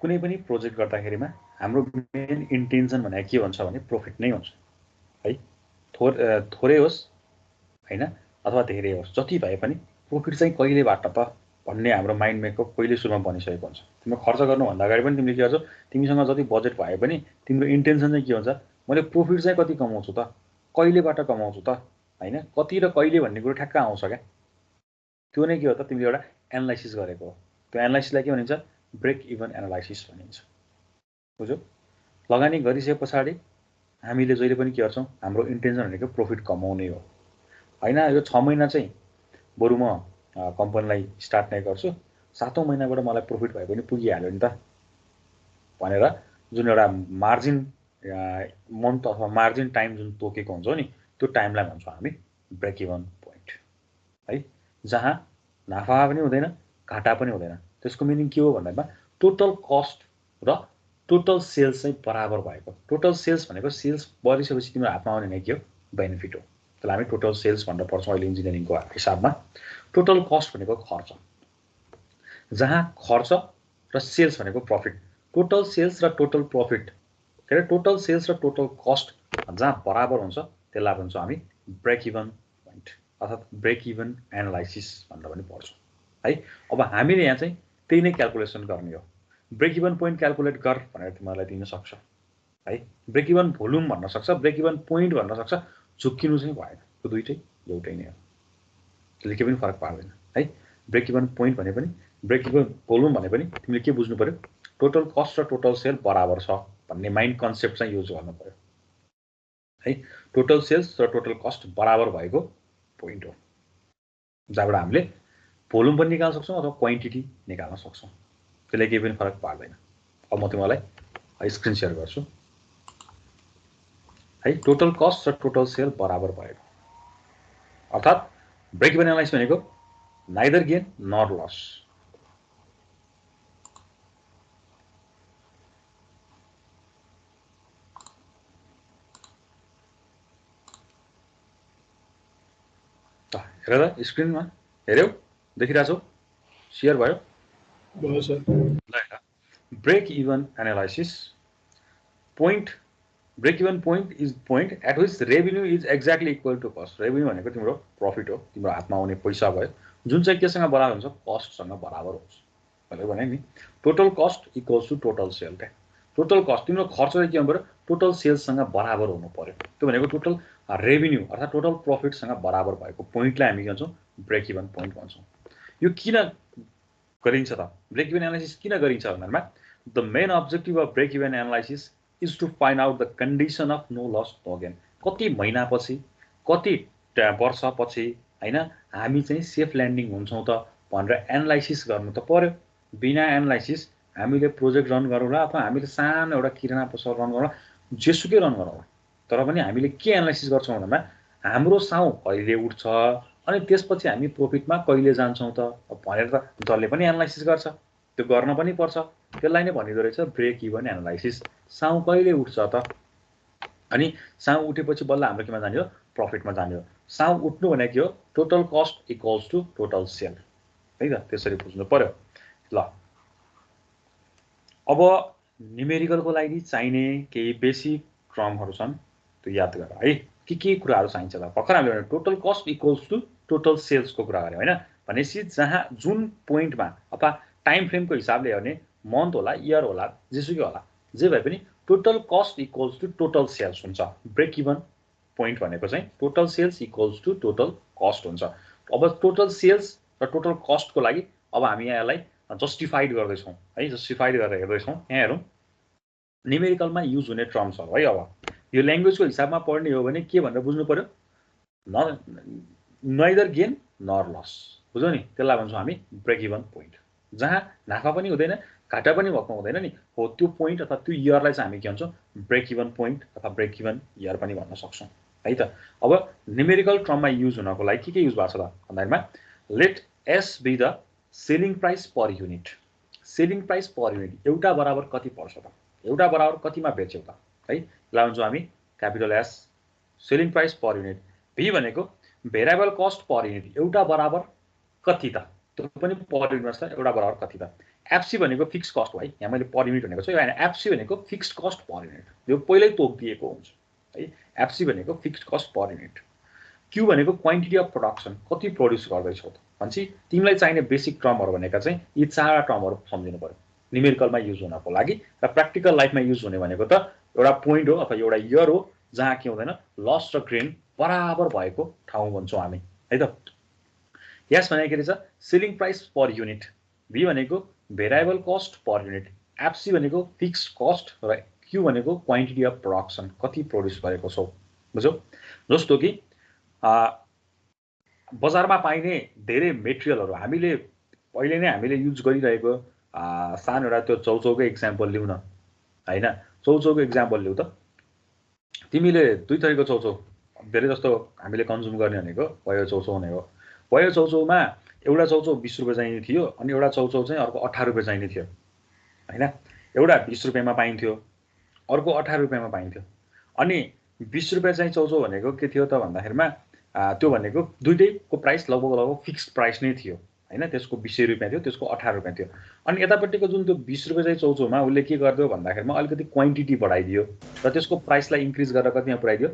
कुनै पनि प्रोजेक्ट गर्दाखेरिमा हाम्रो मेन इन्टेन्सन भनेको के हुन्छ भने प्रॉफिट नै हुन्छ है। थोरै होस् हैन अथवा धेरै होस्, जति भए पनि प्रॉफिट चाहिँ कहिलेबाट त भन्ने हाम्रो माइन्ड मेकअप पहिले सुरुमा बनिसकेको हुन्छ। तिम्रो खर्च गर्नुभन्दा अगाडि पनि तिमीले के गर्छौ, तिमीसँग जति बजेट भए पनि तिम्रो इन्टेन्सन चाहिँ के हुन्छ, मैले प्रॉफिट चाहिँ कति कमाउँछु त, कहिलेबाट कमाउँछु त हैन, कति र कहिले भन्ने कुरो ठ्याक्क आउँछ क्या। त्यो नै के हो त, तिमीले एउटा एनालाइसिस गरेको हो। त्यो एनालाइसिसलाई के भनिन्छ, ब्रेक इभन एनालाइसिस भनिन्छ। बुझ्यौ? लगानी गरिसके पछाडि हामीले जहिले पनि के गर्छौँ, हाम्रो इन्टेन्सन भनेको प्रॉफिट कमाउने हो हैन। यो 6 महिना चाहिँ बरु म कम्पनीलाई स्टार्ट नै गर्छु, 7औं महिनाबाट मलाई प्रॉफिट भए पनि पुगिहाल्यो नि त भनेर जुन एउटा मार्जिन मन्थ अथवा मार्जिन टाइम जुन तोकेको हुन्छ नि, त्यो टाइमलाई भन्छौँ हामी ब्रेक इभन पोइन्ट है। जहाँ नाफा पनि हुँदैन, घाटा पनि हुँदैन। त्यसको मिनिङ के हो भन्दामा टोटल कस्ट र टोटल सेल्स चाहिँ बराबर भएको। टोटल सेल्स भनेको सेल्स बढिसकेपछि तिम्रो हातमा आउने भनेको के हो, बेनिफिट हो। त्यसलाई हामी टोटल सेल्स भनेर पढ्छौँ अहिले इन्जिनियरिङको हिसाबमा। टोटल कस्ट भनेको खर्च, जहाँ खर्च र सेल्स भनेको प्रॉफिट। टोटल सेल्स र टोटल प्रॉफिट के अरे टोटल सेल्स र टोटल कस्ट जहाँ बराबर हुन्छ त्यसलाई भन्छौँ हामी ब्रेक इभन पोइन्ट अर्थात् ब्रेक इभन एनालाइसिस भनेर पनि पढ्छौँ है। अब हामीले यहाँ चाहिँ त्यही नै क्याल्कुलेसन गर्ने हो। ब्रेक इभन पोइन्ट क्याल्कुलेट गर भनेर तिमीहरूलाई दिन सक्छ है। ब्रेक इभन भोल्युम भन्न सक्छ, ब्रेक इभन पोइन्ट भन्न सक्छ, झुक्किनु चाहिँ भएन। त्यो दुइटै एउटै नै हो, त्यसले केही पनि फरक पार्दैन है। ब्रेक इभन पोइन्ट भने पनि, ब्रेक इभन भोल्युम भने पनि तिमीले के बुझ्नु पर्यो, टोटल कस्ट र टोटल सेल बराबर छ भन्ने माइन्ड कन्सेप्ट चाहिँ युज गर्नु पर्यो है। टोटल सेल्स र टोटल कस्ट बराबर भएको पोइन्ट हो, जहाँबाट हामीले भोल्युम पनि निकाल्न सक्छौँ अथवा क्वान्टिटी निकाल्न सक्छौँ। त्यसले केही पनि फरक पार्दैन। अब म तिमीलाई स्क्रिन सेयर गर्छु है। टोटल कस्ट र टोटल सेल बराबर भएको अर्थात् ब्रेक इभन एनालाइसिस भनेको नाइदर गेन नर लस। हेर त स्क्रिनमा हेर्यौ, देखिरहेछौ, सेयर भयो? भयो sir. Break even analysis point, break even point is point at which revenue is exactly equal to cost. Revenue भनेको तिम्रो प्रॉफिट हो, तिम्रो हातमा आउने पैसा भयो, जुन चाहिँ केसँग बराबर हुन्छ, कस्टसँग बराबर हुन्छ। मैले भने नि total cost equals to total sale. क्या टोटल कस्ट तिम्रो खर्च चाहिँ के हुनु पर्यो, टोटल सेल्ससँग बराबर हुनु पर्यो। त्यो भनेको टोटल रेभिन्यू अर्थात् टोटल प्रॉफिटसँग बराबर भएको पोइन्टलाई हामी के भन्छौँ, ब्रेक इभन पोइन्ट भन्छौँ। यो किन गरिन्छ त, ब्रेक इभन एनालाइसिस किन गरिन्छ भन्दामा the main objective of break even analysis is to find out the condition of no loss no gain. कति महिनापछि, कति वर्षपछि हैन हामी चाहिँ सेफ ल्यान्डिङ हुन्छौँ त भनेर एनालाइसिस गर्नु त पर्यो। बिना एनालाइसिस हामीले प्रोजेक्ट रन गरौँला अथवा हामीले सानो एउटा किराना पसल रन गरौँला, जेसुकै रन गरौँला, तर पनि हामीले के एनालाइसिस गर्छौँ भन्दामा हाम्रो साउ कहिले उठ्छ अनि त्यसपछि हामी प्रॉफिटमा कहिले जान्छौँ त भनेर त जसले पनि एनालाइसिस गर्छ, त्यो गर्न पनि पर्छ। त्यसलाई नै भनिदो रहेछ ब्रेक इभन एनालाइसिस। साउ कहिले उठ्छ त, अनि साउ उठेपछि बल्ल हाम्रो केमा जाने हो, प्रॉफिटमा जाने हो। साउ उठ्नु भनेको के हो, total cost equals to total sale है त, त्यसरी बुझ्नु पर्यो। ल अब न्युमेरिकलको लागि चाहिने केही बेसिक टर्महरू छन्, त्यो याद गर है। के कुराहरू चाहिन्छ त, भर्खर हामीले total cost equals to total सेल्सको कुरा गऱ्यौँ हैन। भनेपछि जहाँ जुन पोइन्टमा अथवा टाइम फ्रेमको हिसाबले हेर्ने, मन्थ होला, इयर होला, जेसुकै होला, जे भए पनि total cost equals to total sales हुन्छ। ब्रेक इभन पोइन्ट भनेको चाहिँ total sales equals to total cost हुन्छ। अब टोटल सेल्स र टोटल कस्टको लागि अब हामी यसलाई जस्टिफाइड गर्दैछौँ है, जस्टिफाइड गरेर हेर्दैछौँ। यहाँ हेरौँ, न्युमेरिकलमा युज हुने टर्म्सहरू है। अब यो ल्याङ्ग्वेजको हिसाबमा पढ्ने हो भने के भनेर बुझ्नु पर्यो, नाइदर गेन नर लस, बुझ्यौ नि, त्यसलाई भन्छौँ हामी ब्रेक इभन पोइन्ट। जहाँ नाफा पनि हुँदैन, घाटा पनि भएको हुँदैन नि, हो त्यो पोइन्ट अथवा त्यो इयरलाई चाहिँ हामी के भन्छौँ, ब्रेक इभन पोइन्ट अथवा ब्रेक इभन इयर पनि भन्न सक्छौँ है त। अब न्युमेरिकल टर्ममा युज हुनको लागि के युज भएको छ त भन्दामा, let S be the selling price per unit. Selling price per unit एउटा बराबर कति पर्छ त, एउटा बराबर कतिमा बेच्यौ त है, यसलाई भन्छौँ हामी capital S selling price per unit. भी भनेको भेरिएबल कस्ट पर युनिट, एउटा बराबर कति त, त्यो पनि पर युनिट छ एउटा बराबर कति त एफसी भनेको फिक्स कस्ट हो है यहाँ मैले पर युनिट भनेको छु हैन एफसी भनेको फिक्स कस्ट पर युनिट यो पहिल्यै तोकिदिएको हुन्छ है एफसी भनेको fix cost per unit Q भनेको क्वान्टिटी अफ प्रोडक्सन कति प्रोड्युस गर्दैछौ त भन्छ तिमीलाई चाहिने बेसिक टर्महरु भनेका चाहिँ यी चारवटा टर्महरु सम्झिनु पर्यो न्यूमेरिकलमा युज हुनको लागि र प्र्याक्टिकल लाइफमा युज हुने भनेको त एउटा पोइन्ट हो अथवा एउटा इयर हो जहाँ के हुँदैन लस र गेन बराबर भएको ठाउँ भन्छौँ हामी है त यस भनेको के छ selling price per unit b भनेको variable cost per unit FC भनेको फिक्स्ड कस्ट र क्यू भनेको क्वान्टिटी अफ प्रोडक्सन कति प्रोड्युस गरेको छौ बुझ्यौ जस्तो कि बजारमा पाइने धेरै मेटेरियलहरु हामीले पहिले नै हामीले युज गरिरहेको सानो एउटा त्यो चौचौको एक्जाम्पल लिउँ न हैन चौचौको एक्जाम्पल लिउ त तिमीले दुई थरीको चौचौ धेरै जस्तो हामीले कन्ज्युम गर्ने भनेको पयो चौचौ नै हो पयो चौचौमा एउटा चौचौ 20 रुपैयाँ चाहिने थियो अनि एउटा चौचौ चाहिँ अर्को 18 रुपैयाँ चाहिने थियो हैन एउटा 20 रुपैयाँमा पाइन्थ्यो अर्को 18 रुपैयाँमा पाइन्थ्यो अनि 20 रुपैयाँ चाहिँ चौचौ भनेको के थियो त भन्दाखेरिमा त्यो भनेको दुईटैको प्राइस लगभग फिक्स्ड प्राइस नै थियो हैन त्यसको 20 रुपैयाँ थियो त्यसको 18 रुपैयाँ थियो अनि यतापट्टिको जुन त्यो 20 रुपैयाँ चाहिँ चौचौमा उले के गर्दियो भन्दाखेरिमा अलिकति क्वान्टिटी बढाइदियो र त्यसको प्राइसलाई इन्क्रिज गरेर कतिमा पुर्याइदियो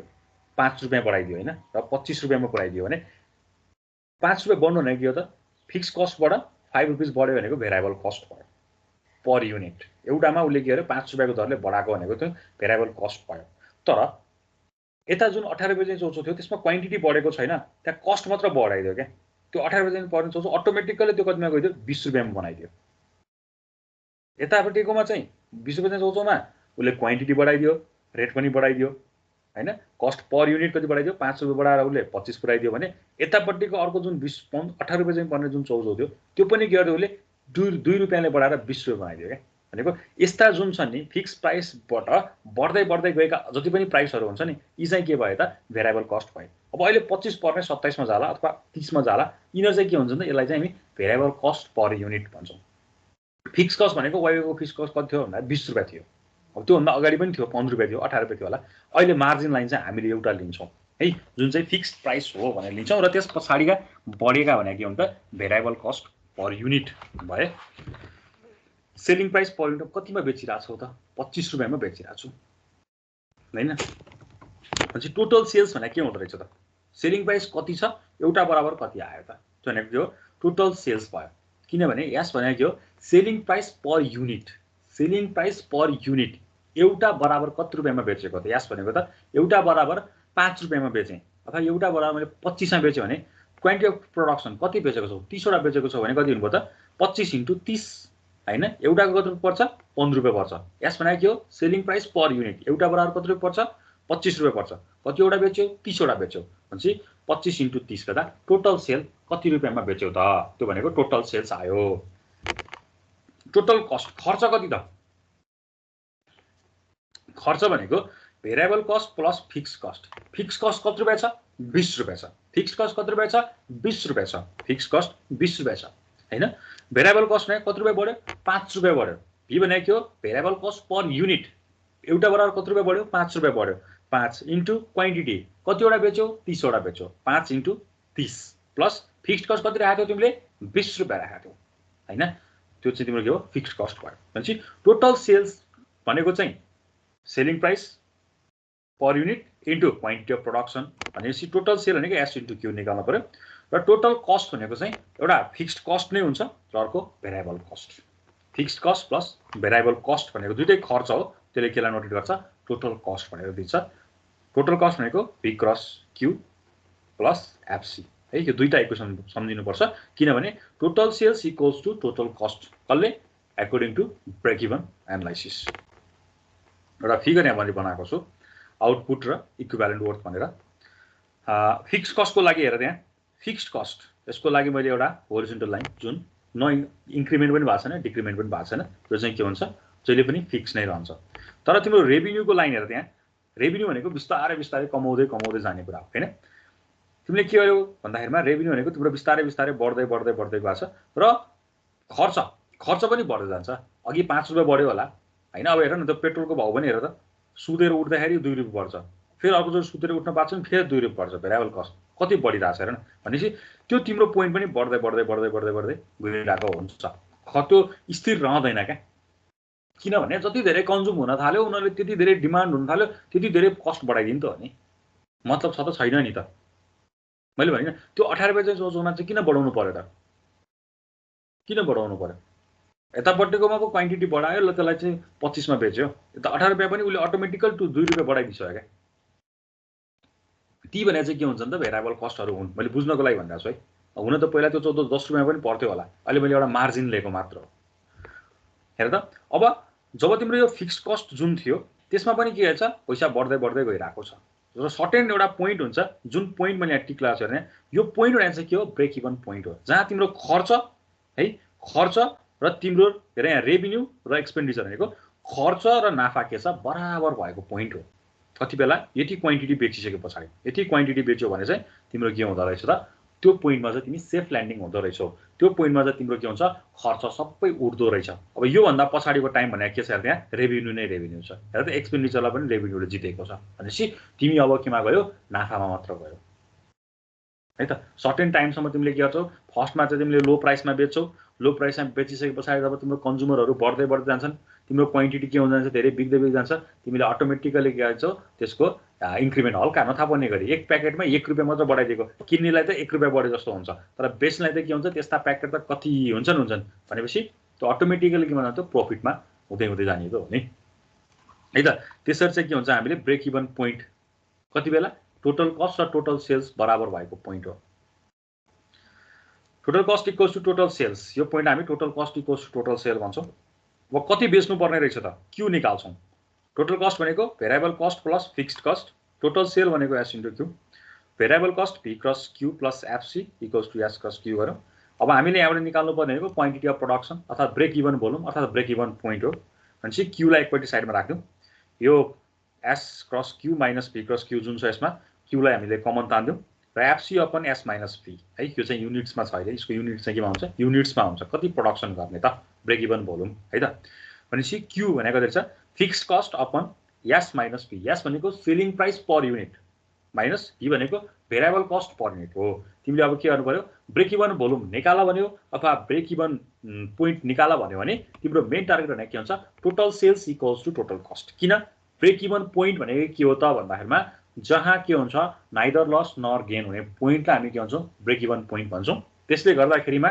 5 रुपैयाँ बढाइदियो हैन र 25 रुपैयाँमा पुर्याइदियो भने 5 रुपैयाँ बढ्नु भने के हो त फिक्स कस्टबाट 5 रुपैयाँ बढ्यो भनेको भेरिएबल कस्ट भयो पर युनिट एउटामा उले के गर्यो 5 रुपैयाँको दरले बढाएको भनेको त्यो भेरिएबल कस्ट भयो तर यता जुन 18 रुपैयाँ चाहिँ चौचौ थियो त्यसमा क्वान्टिटी बढेको छैन त्यहाँ कस्ट मात्र बढाइदियो के त्यो 18 रुपैयाँ पर्ने चौचौ अटोमेटिकली त्यो कतिमा गइदियो 20 रुपैयाँमा बनाइदियो यतापट्टिकोमा चाहिँ 20 रुपैयाँ चौचौमा उले क्वान्टिटी बढाइदियो रेट पनि बढाइदियो हैन कस्ट पर युनिट कति बढाइदियो 5 रुपैयाँ बढाएर उले 25 पुर्याइदियो भने यतापट्टिको अर्को जुन 18 रुपैयाँ चाहिँ पर्ने जुन चौचौ थियो त्यो पनि के गर्यो उले 2 रुपैयाँले बढाएर 20 रुपैयाँ बनाइदियो के भनेको यस्ता जुन छन् नि फिक्स प्राइसबाट बढ्दै बढ्दै गएका जति पनि प्राइसहरु हुन्छ नि यी चाहिँ के भयो त भेरिएबल कस्ट भयो अब अहिले 25 पर्ने 27 मा जाला अथवा 30 मा जाला यिनीहरु चाहिँ के हुन्छ त यसलाई चाहिँ हामी भेरिएबल कस्ट पर युनिट भन्छौं फिक्स कस्ट भनेको वाइको फिक्स कस्ट कति थियो भन्दा 20 रुपैयाँ थियो अब त्यो भन्दा अगाडि पनि थियो 15 रुपैयाँ थियो 18 रुपैयाँ थियो होला अहिले मार्जिन लाइन चाहिँ हामीले एउटा लिन्छौं है जुन चाहिँ फिक्स्ड प्राइस हो भनेर लिन्छौं र त्यस पछाडीका बढेका भनेको के हुन्छ भेरिएबल कस्ट पर युनिट भए सेलिङ प्राइस पर युनिट कतिमा बेचिराछौ त 25 रुपैयाँमा बेचिराछु हैनपछि टोटल सेल्स भने के हुँदो रहेछ त सेलिङ प्राइस कति छ एउटा बराबर कति आयो त त्यो भनेको के हो टोटल सेल्स भयो किनभने यस भनेको के हो selling price per unit selling price per unit एउटा बराबर कति रुपैयाँमा बेचेको त यस भनेको त एउटा बराबर 5 रुपैयाँमा बेचे अथवा एउटा बराबर मैले 25 मा बेचे भने क्वान्टिटी अफ प्रोडक्सन कति बेचेको छौ 30 वटा बेचेको छौ भने कति हुनुभयो त 25 * 30 हैन एउटाको कति पर्छ 15 रुपैयाँ पर्छ यस भनेको के हो सेलिङ प्राइस पर युनिट एउटा बराबर कति रुपैयाँ पर्छ 25 रुपैयाँ पर्छ कति वटा बेच्यौ 30 वटा बेच्यौ भनेपछि 25 * 30 गर्दा टोटल सेल कति रुपैयाँमा बेच्यौ त त्यो भनेको टोटल सेल्स आयो टोटल कस्ट खर्च कति त खर्च भनेको variable cost plus fix cost कति रुपैयाँ छ 20 रुपैयाँ छ फिक्स कस्ट कति रुपैयाँ छ 20 रुपैयाँ छ फिक्स कस्ट 20 रुपैयाँ छ हैन भेरिएबल कस्ट भने कति रुपैयाँ बढ्यो 5 रुपैयाँ बढ्यो भि भनेको के हो भेरिएबल कस्ट पर युनिट एउटा बराबर कति रुपैयाँ बढ्यो 5 रुपैयाँ बढ्यो 5 इन्टु क्वान्टिटी कति वटा बेच्यौ 30 वटा बेच्यौ 5 * 30 प्लस फिक्स्ड कस्ट कति राखेको थियौ तिमीले 20 रुपैयाँ राखेको थियौ हैन त्यो चाहिँ तिम्रो के हो फिक्स्ड कस्ट भयो भनेपछि टोटल सेल्स भनेको चाहिँ selling price per unit into quantity of production भनेपछि टोटल सेल भनेको एस इन्टु क्यू निकाल्नु पर्यो र टोटल कस्ट भनेको चाहिँ एउटा फिक्स्ड कस्ट नै हुन्छ र अर्को variable cost fixed cost plus variable cost भनेको दुईटै खर्च हो त्यसले केलाई नोटेट गर्छ टोटल कस्ट भनेर दिन्छ टोटल कस्ट भनेको P cross Q plus FC है यो दुईटा इक्वेसन सम्झिनु पर्छ किनभने total sales equals to total cost कसले according to break even analysis एउटा फिगर यहाँ मैले बनाएको छु आउटपुट र इक्विभ्यालेन्ट वर्थ भनेर फिक्स्ड कस्टको लागि हेर त्यहाँ फिक्स्ड कस्ट यसको लागि मैले एउटा होरिजोन्टल लाइन जुन न इन्क्रिमेन्ट पनि भएको छैन डिक्रिमेन्ट पनि भएको छैन त्यो चाहिँ के हुन्छ जहिले पनि फिक्स नै रहन्छ तर तिम्रो रेभिन्यूको लाइन हेर त्यहाँ रेभिन्यू भनेको बिस्तारै बिस्तारै कमाउँदै कमाउँदै जाने कुरा हो हैन तिमीले के गर्यौ भन्दाखेरिमा रेभिन्यू भनेको तिम्रो बिस्तारै बिस्तारै बढ्दै बढ्दै बढ्दै गएको छ र खर्च पनि बढ्दै जान्छ अघि 5 रुपैयाँ बढ्यो होला हैन अब हेर न त पेट्रोलको भाउ पनि हेर त सुतेर उठ्दाखेरि 2 रुपैयाँ बढ्छ फेरि अर्को जो सुतेर उठ्न पाछन् फेरि 2 रुपैयाँ बढ्छ भेरिएबल कस्ट कति बढिरहेछ हेर न भनेपछि त्यो तिम्रो पोइन्ट पनि बढ्दै बढ्दै बढ्दै बढ्दै बढ्दै गइरहेको हुन्छ त्यो स्थिर रहँदैन क्या किनभने जति धेरै कन्ज्युम हुन थाल्यो उनीहरूले त्यति धेरै डिमान्ड हुन थाल्यो त्यति धेरै कस्ट बढाइदियो नि त हो नि मतलब छ त छैन नि त मैले भने त्यो 18 रुपियाँ चाहिँ सोचौमा चाहिँ किन बढाउनु पर्यो त किन बढाउनु पर्यो यतापट्टिकोमा पो क्वान्टिटी बढायो ल त्यसलाई चाहिँ 25 मा बेच्यो यता 18 रुपियाँ पनि उसले अटोमेटिकल टु 2 रुपियाँ बढाइदिन्छ क्या ती भने चाहिँ के हुन्छ नि त भेरिएबल कस्टहरू हुन् मैले बुझ्नको लागि भनिरहेको छु है हुन त पहिला त्यो 14 10 रुपियाँ पनि पर्थ्यो होला अहिले मैले एउटा मार्जिन लिएको मात्र हो हेर त अब जब तिम्रो यो फिक्स कस्ट जुन थियो त्यसमा पनि के छ पैसा बढ्दै बढ्दै गइरहेको छ र सर्टेन एउटा पोइन्ट हुन्छ जुन पोइन्ट मैले यहाँ टिक लगाएको छु भने यो पोइन्ट भने चाहिँ के हो ब्रेक इभन पोइन्ट हो जहाँ तिम्रो खर्च है खर्च र तिम्रो हेर यहाँ रेभिन्यू र एक्सपेन्डिचर भनेको खर्च र नाफा के छ बराबर भएको पोइन्ट हो कति बेला यति क्वान्टिटी बेचिसके पछाडि यति क्वान्टिटी बेच्यो भने चाहिँ तिम्रो के हुँदो रहेछ त त्यो पोइन्टमा चाहिँ तिमी सेफ ल्यान्डिङ हुँदो रहेछौ त्यो पोइन्टमा चाहिँ तिम्रो के हुन्छ खर्च सबै उठ्दो रहेछ अब योभन्दा पछाडिको टाइम भने के छ त्यहाँ रेभिन्यू नै रेभिन्यू छ हेर त एक्सपेन्डिचरलाई पनि रेभिन्यूले जितेको छ भनेपछि तिमी अब केमा गयो नाफामा मात्र गयो है त सर्टेन टाइमसम्म तिमीले के गर्छौ फर्स्टमा चाहिँ तिमीले लो प्राइसमा बेच्छौ लो प्राइसमा बेचिसके पछाडि जब तिम्रो कन्ज्युमरहरू बढ्दै बढ्दै जान्छन् तिम्रो क्वान्टिटी के हुँदै जान्छ धेरै बिग्दै बिग्दै जान्छ तिमीले अटोमेटिकली के गर्छौ त्यसको इन्क्रिमेन्ट हल्का नथा पर्ने गरी एक प्याकेटमा 1 रुपियाँ मात्र बढाइदिएको किन्नेलाई त 1 रुपियाँ बढे जस्तो हुन्छ तर बेच्नेलाई त के हुन्छ त्यस्ता प्याकेट त कति हुन्छन् भनेपछि त्यो अटोमेटिकली के भन्छ प्रफिटमा हुँदै हुँदै जाने त हो नि है त त्यसरी चाहिँ के हुन्छ हामीले ब्रेक इभन पोइन्ट कति बेला टोटल कस्ट र टोटल सेल्स बराबर भएको पोइन्ट हो total cost equals to total sales यो पोइन्ट हामी total cost equals to total sale भन्छौँ अब कति बेच्नु पर्ने रहेछ त क्यू निकाल्छौँ टोटल कस्ट भनेको variable cost plus fixed cost total sale भनेको S into Q variable cost P cross Q plus FC equals to S cross Q गरौँ अब हामीले यहाँबाट निकाल्नु पर्ने भनेको क्वान्टिटी अफ प्रोडक्सन अर्थात् ब्रेक इभन भोल्युम अर्थात् ब्रेक इभन पोइन्ट हो भनेपछि क्यूलाई एकपट्टि साइडमा राख्यौँ यो S cross Q minus P cross Q जुन छ यसमा क्यूलाई हामीले कमन तान्दिउँ र FC upon S minus P है यो चाहिँ युनिट्समा छ अहिले यसको युनिट चाहिँ केमा हुन्छ युनिट्समा हुन्छ कति प्रोडक्सन गर्ने त ब्रेक इभन भोल्युम है त भनेपछि क्यू भनेको रहेछ fixed cost upon S minus P S भनेको selling price per unit minus P भनेको भेरिएबल कस्ट पर युनिट हो तिमीले अब के गर्नु पर्यो ब्रेक इभन भोल्युम निकाल भन्यो अथवा ब्रेक इभन पोइन्ट निकाल भन्यो भने तिम्रो मेन टार्गेट भनेको के हुन्छ total sales equals to total cost किन ब्रेक इभन पोइन्ट भनेको के हो त भन्दाखेरिमा जहाँ के हुन्छ नाइदर लस नर गेन हुने पोइन्टलाई हामी के भन्छौँ ब्रेक इभन पोइन्ट भन्छौँ त्यसले गर्दाखेरिमा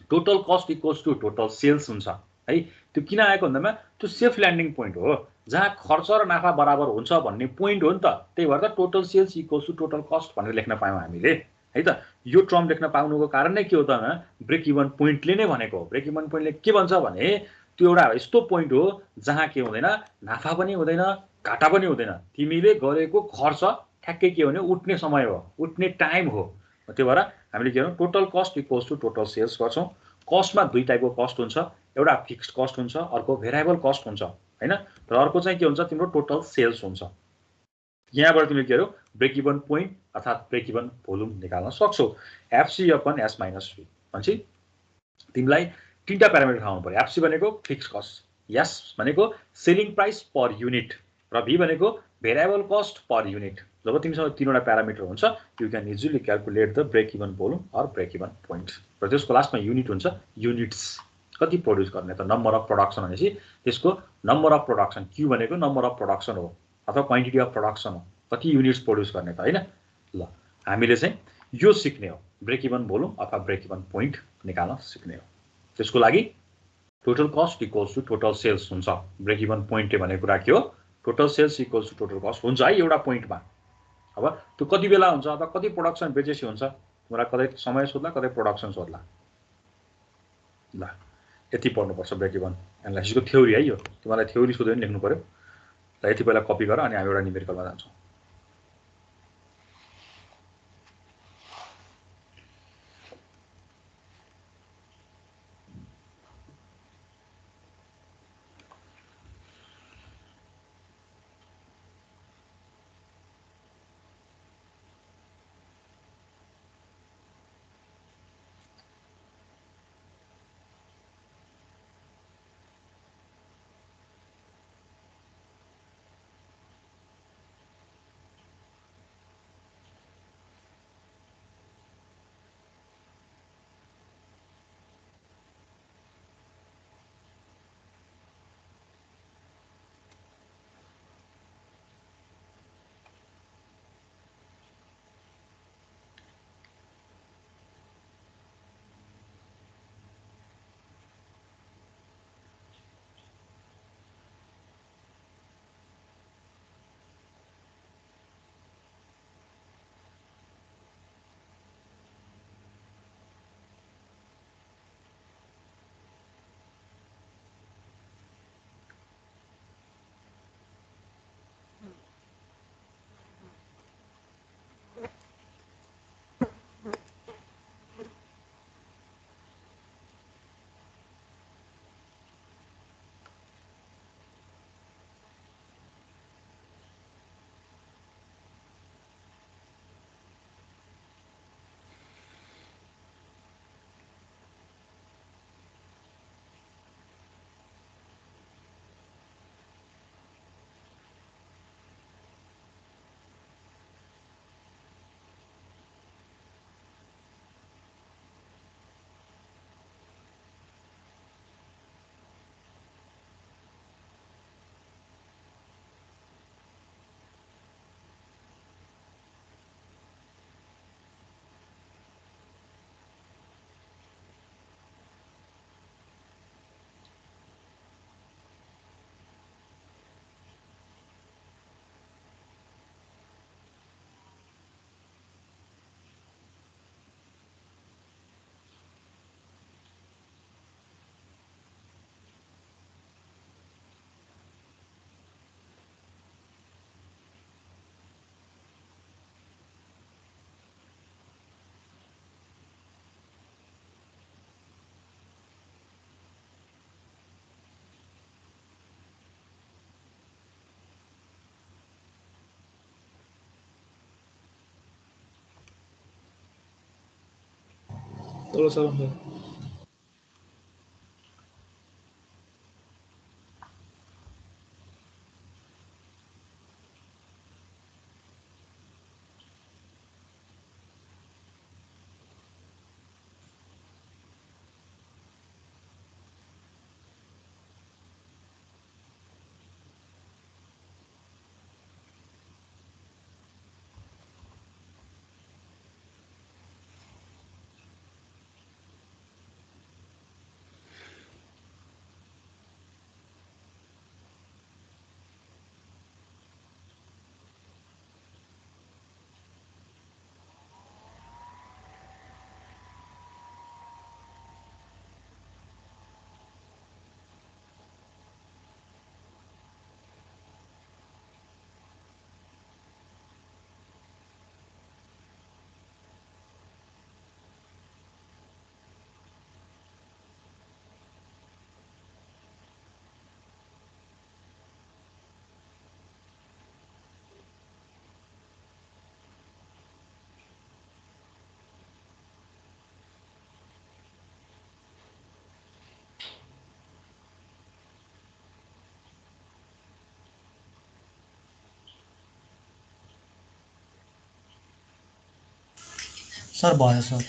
total cost equals to total sales हुन्छ है त्यो किन आएको भन्दामा त्यो सेफ ल्यान्डिङ पोइन्ट हो जहाँ खर्च र नाफा बराबर हुन्छ भन्ने पोइन्ट हो नि त त्यही भएर त total sales equals to total cost भनेर लेख्न पायौँ हामीले है त यो टर्म लेख्न पाउनुको कारण नै के हो त ब्रेक इभन पोइन्टले नै भनेको हो ब्रेक इभन पोइन्टले के भन्छ भने त्यो एउटा यस्तो पोइन्ट हो जहाँ के हुँदैन नाफा पनि हुँदैन घाटा पनि हुँदैन तिमीले गरेको खर्च ठ्याक्कै के हो भने उठ्ने समय हो उठ्ने टाइम हो त्यही भएर हामीले के भन्छौँ total cost equals to total sales गर्छौँ कस्टमा दुई टाइपको कस्ट हुन्छ एउटा फिक्स्ड कस्ट हुन्छ अर्को भेरिएबल कस्ट हुन्छ हैन र अर्को चाहिँ के हुन्छ तिम्रो टोटल सेल्स हुन्छ यहाँबाट तिमीले के गर्यौ ब्रेक इभन पोइन्ट अर्थात् ब्रेक इभन भोल्युम निकाल्न सक्छौ FC upon S minus P भन्छ तिमीलाई तीनटा प्यारामिटर थाहा हुनु पर्यो एफसी भनेको फिक्स कस्ट एस भनेको सेलिङ प्राइस पर युनिट र भी भनेको भेरिएबल कस्ट पर युनिट जब तिमीसँग तीनवटा प्यारामिटर हुन्छ you can easily calculate the break even volume or break even point र त्यसको लास्टमा युनिट हुन्छ युनिट्स कति प्रोड्युस गर्ने त नम्बर अफ प्रोडक्सन भनेपछि त्यसको नम्बर अफ प्रोडक्सन क्यू भनेको नम्बर अफ प्रोडक्सन हो अथवा क्वान्टिटी अफ प्रोडक्सन हो कति युनिट्स प्रोड्युस गर्ने त हैन ल हामीले चाहिँ यो सिक्ने हो ब्रेक इभन भोल्युम अथवा ब्रेक इभन पोइन्ट निकाल्न सिक्ने हो त्यसको लागि total cost equals to total sales हुन्छ ब्रेक इभन पोइन्टले भनेको कुरा के हो total sales equals to total cost हुन्छ है एउटा पोइन्टमा अब त्यो कति बेला हुन्छ अथवा कति प्रोडक्सन बेचेपछि हुन्छ तिमीलाई कतै समय सोध्ला कतै प्रोडक्सन सोध्ला ल यति पढ्नुपर्छ ब्रेक इभन एनालाइसिसको थ्योरी है यो तिमीलाई थ्योरी सोध्यो भने लेख्नु पर्यो ल यति पहिला कपी गर अनि हामी एउटा न्युमेरिकलमा जान्छौँ तल सबभन्दा सर भयो सर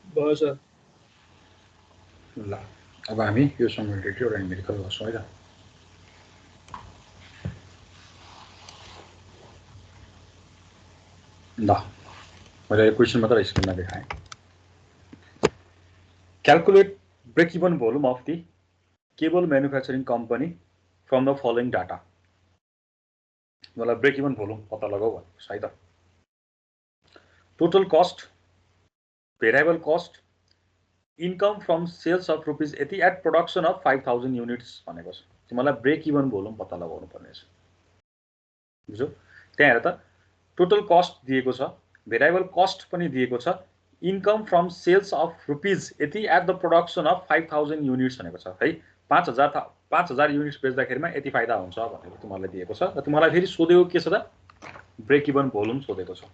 भयो सर ल अब हामी यो समेटेड एउटा न्युमेरिकल गर्छौँ है त ल मैले यो क्वेसन मात्र स्क्रिनमा देखाएँ calculate break even volume of the cable manufacturing company from the following data मलाई ब्रेक इभन भोल्युम पत्ता लगाऊ भन्नुहोस् है त total cost variable cost income from sales of rupees यति एट प्रोडक्सन अफ 5000 युनिट्स भनेको छ मलाई ब्रेक इभन भोल्युम पत्ता लगाउनु पर्ने छ बुझ्यौ त्यहाँ हेर त टोटल कस्ट दिएको छ भेरिएबल कस्ट पनि दिएको छ income from sales of rupees यति at the production of 5000 units भनेको छ है 5000 युनिट्स बेच्दाखेरिमा यति फाइदा हुन्छ भनेर तिमीलाई दिएको छ र तिमीलाई फेरि सोधेको के छ त ब्रेक इभन भोल्युम सोधेको छ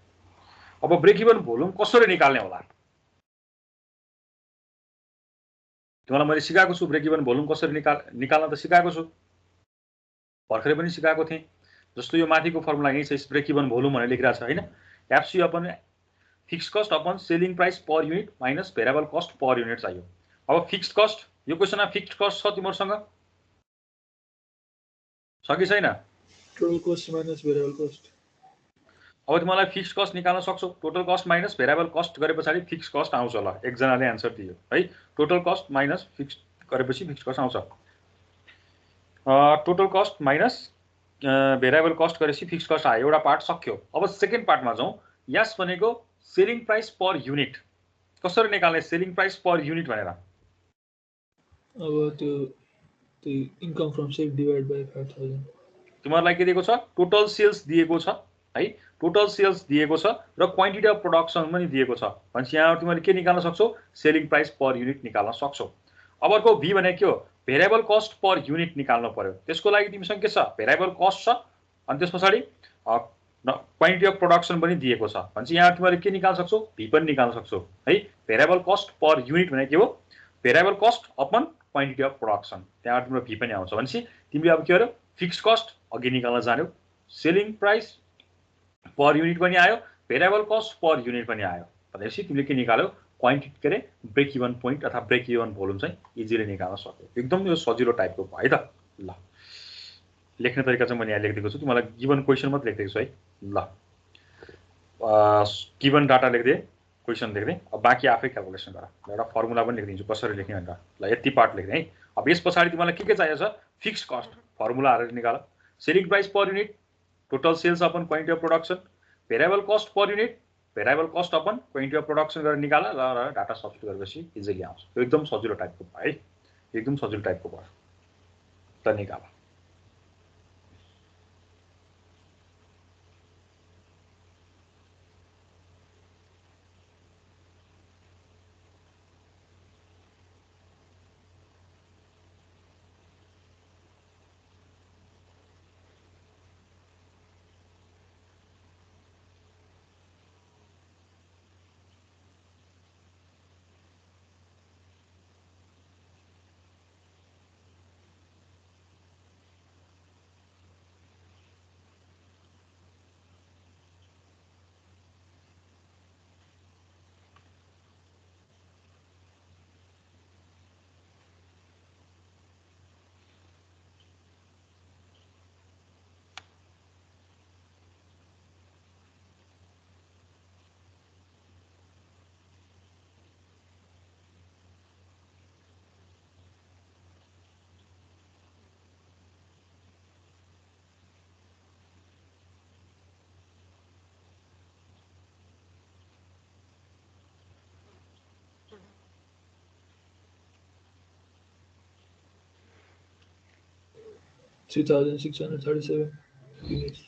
अब ब्रेक इभन भोल्युम कसरी निकाल्ने होला तिमीलाई मैले सिकाएको छु ब्रेक इभन भोल्युम कसरी निकाल्न त सिकाएको छु भर्खरै पनि सिकाएको थिएँ जस्तो यो माथिको फर्मुला यही छ ब्रेक इभन भोल्युम भनेर लेखिरहेको छ हैन FC upon fix cost upon selling price per unit minus variable cost per unit चाहियो अब फिक्स्ड कस्ट यो क्वेसनमा फिक्स्ड कस्ट छ तिमीहरुसँग छ कि छैन total cost minus variable cost अब तिमीलाई फिक्स्ड कस्ट निकाल्न सक्छौ total cost minus variable cost गरे पछाडी फिक्स कस्ट आउँछ ल एकजनाले आन्सर दियो है टोटल कस्ट माइनस फिक्स गरेपछि फिक्स कस्ट आउँछ total cost minus variable cost गरेपछि फिक्स कस्ट आयो एउटा पार्ट सक्यो अब सेकेन्ड पार्टमा जाउँ यस भनेको सेलिङ प्राइस पर युनिट कसरी निकाल्ने सेलिङ प्राइस पर युनिट भनेर अब त्यो income from sale divide by 5000 तिमीहरुलाई के दिएको छ टोटल सेल्स दिएको छ है टोटल सेल्स दिएको छ र क्वान्टिटी अफ प्रोडक्सन पनि दिएको छ भनेपछि यहाँ तिमीले के निकाल्न सक्छौ सेलिङ प्राइस पर युनिट निकाल्न सक्छौ अब अर्को भी भने के हो भेरिएबल कस्ट पर युनिट निकाल्नु पर्यो त्यसको लागि तिमीसँग के छ भेरिएबल कस्ट छ अनि त्यसपछि क्वान्टिटी अफ प्रोडक्सन पनि दिएको छ भनेपछि यहाँ तिमीले के निकाल्न सक्छौ भी पनि निकाल्न सक्छौ है भेरिएबल कस्ट पर युनिट भने के हो variable cost upon quantity of production त्यहाँ तिम्रो भी पनि आउँछ भनेपछि तिमीले अब के गर्यौ फिक्स्ड कस्ट अघि निकाल्न जान्यौ सेलिङ प्राइस पर युनिट पनि आयो भेरिएबल कस्ट पर युनिट पनि आयो भनेपछि तिमीले के निकाल्यौ क्वान्टिटी के अरे ब्रेक इभन पोइन्ट अथवा ब्रेक इभन भोल्युम चाहिँ इजिली निकाल्न सक्यौ एकदम यो सजिलो टाइपको भयो है त ल लेख्ने तरिका चाहिँ मैले यहाँ लेखिदिएको छु तिमीलाई गिभन क्वेसन मात्र लेखिदिएको छु है ल गिभन डाटा लेख्दिए क्वेसन लेख्दै अब बाँकी आफै क्यालकुलेसन गर एउटा फर्मुला पनि लेखिदिन्छु कसरी लेख्ने भनेर ल यति पार्ट लेख्दै है अब यस पछाडि तिमीलाई के चाहिएको छ फिक्स्ड कस्ट फर्मुला हालेर निकाल selling price per unit total sales upon quantity of production variable cost per unit variable cost upon quantity of production गरेर निकाल र डाटा सब्स्टिट्युट गरेपछि इजिली आउँछ यो एकदम सजिलो टाइपको भयो है एकदम सजिलो टाइपको भयो त निकाल 3,637 units.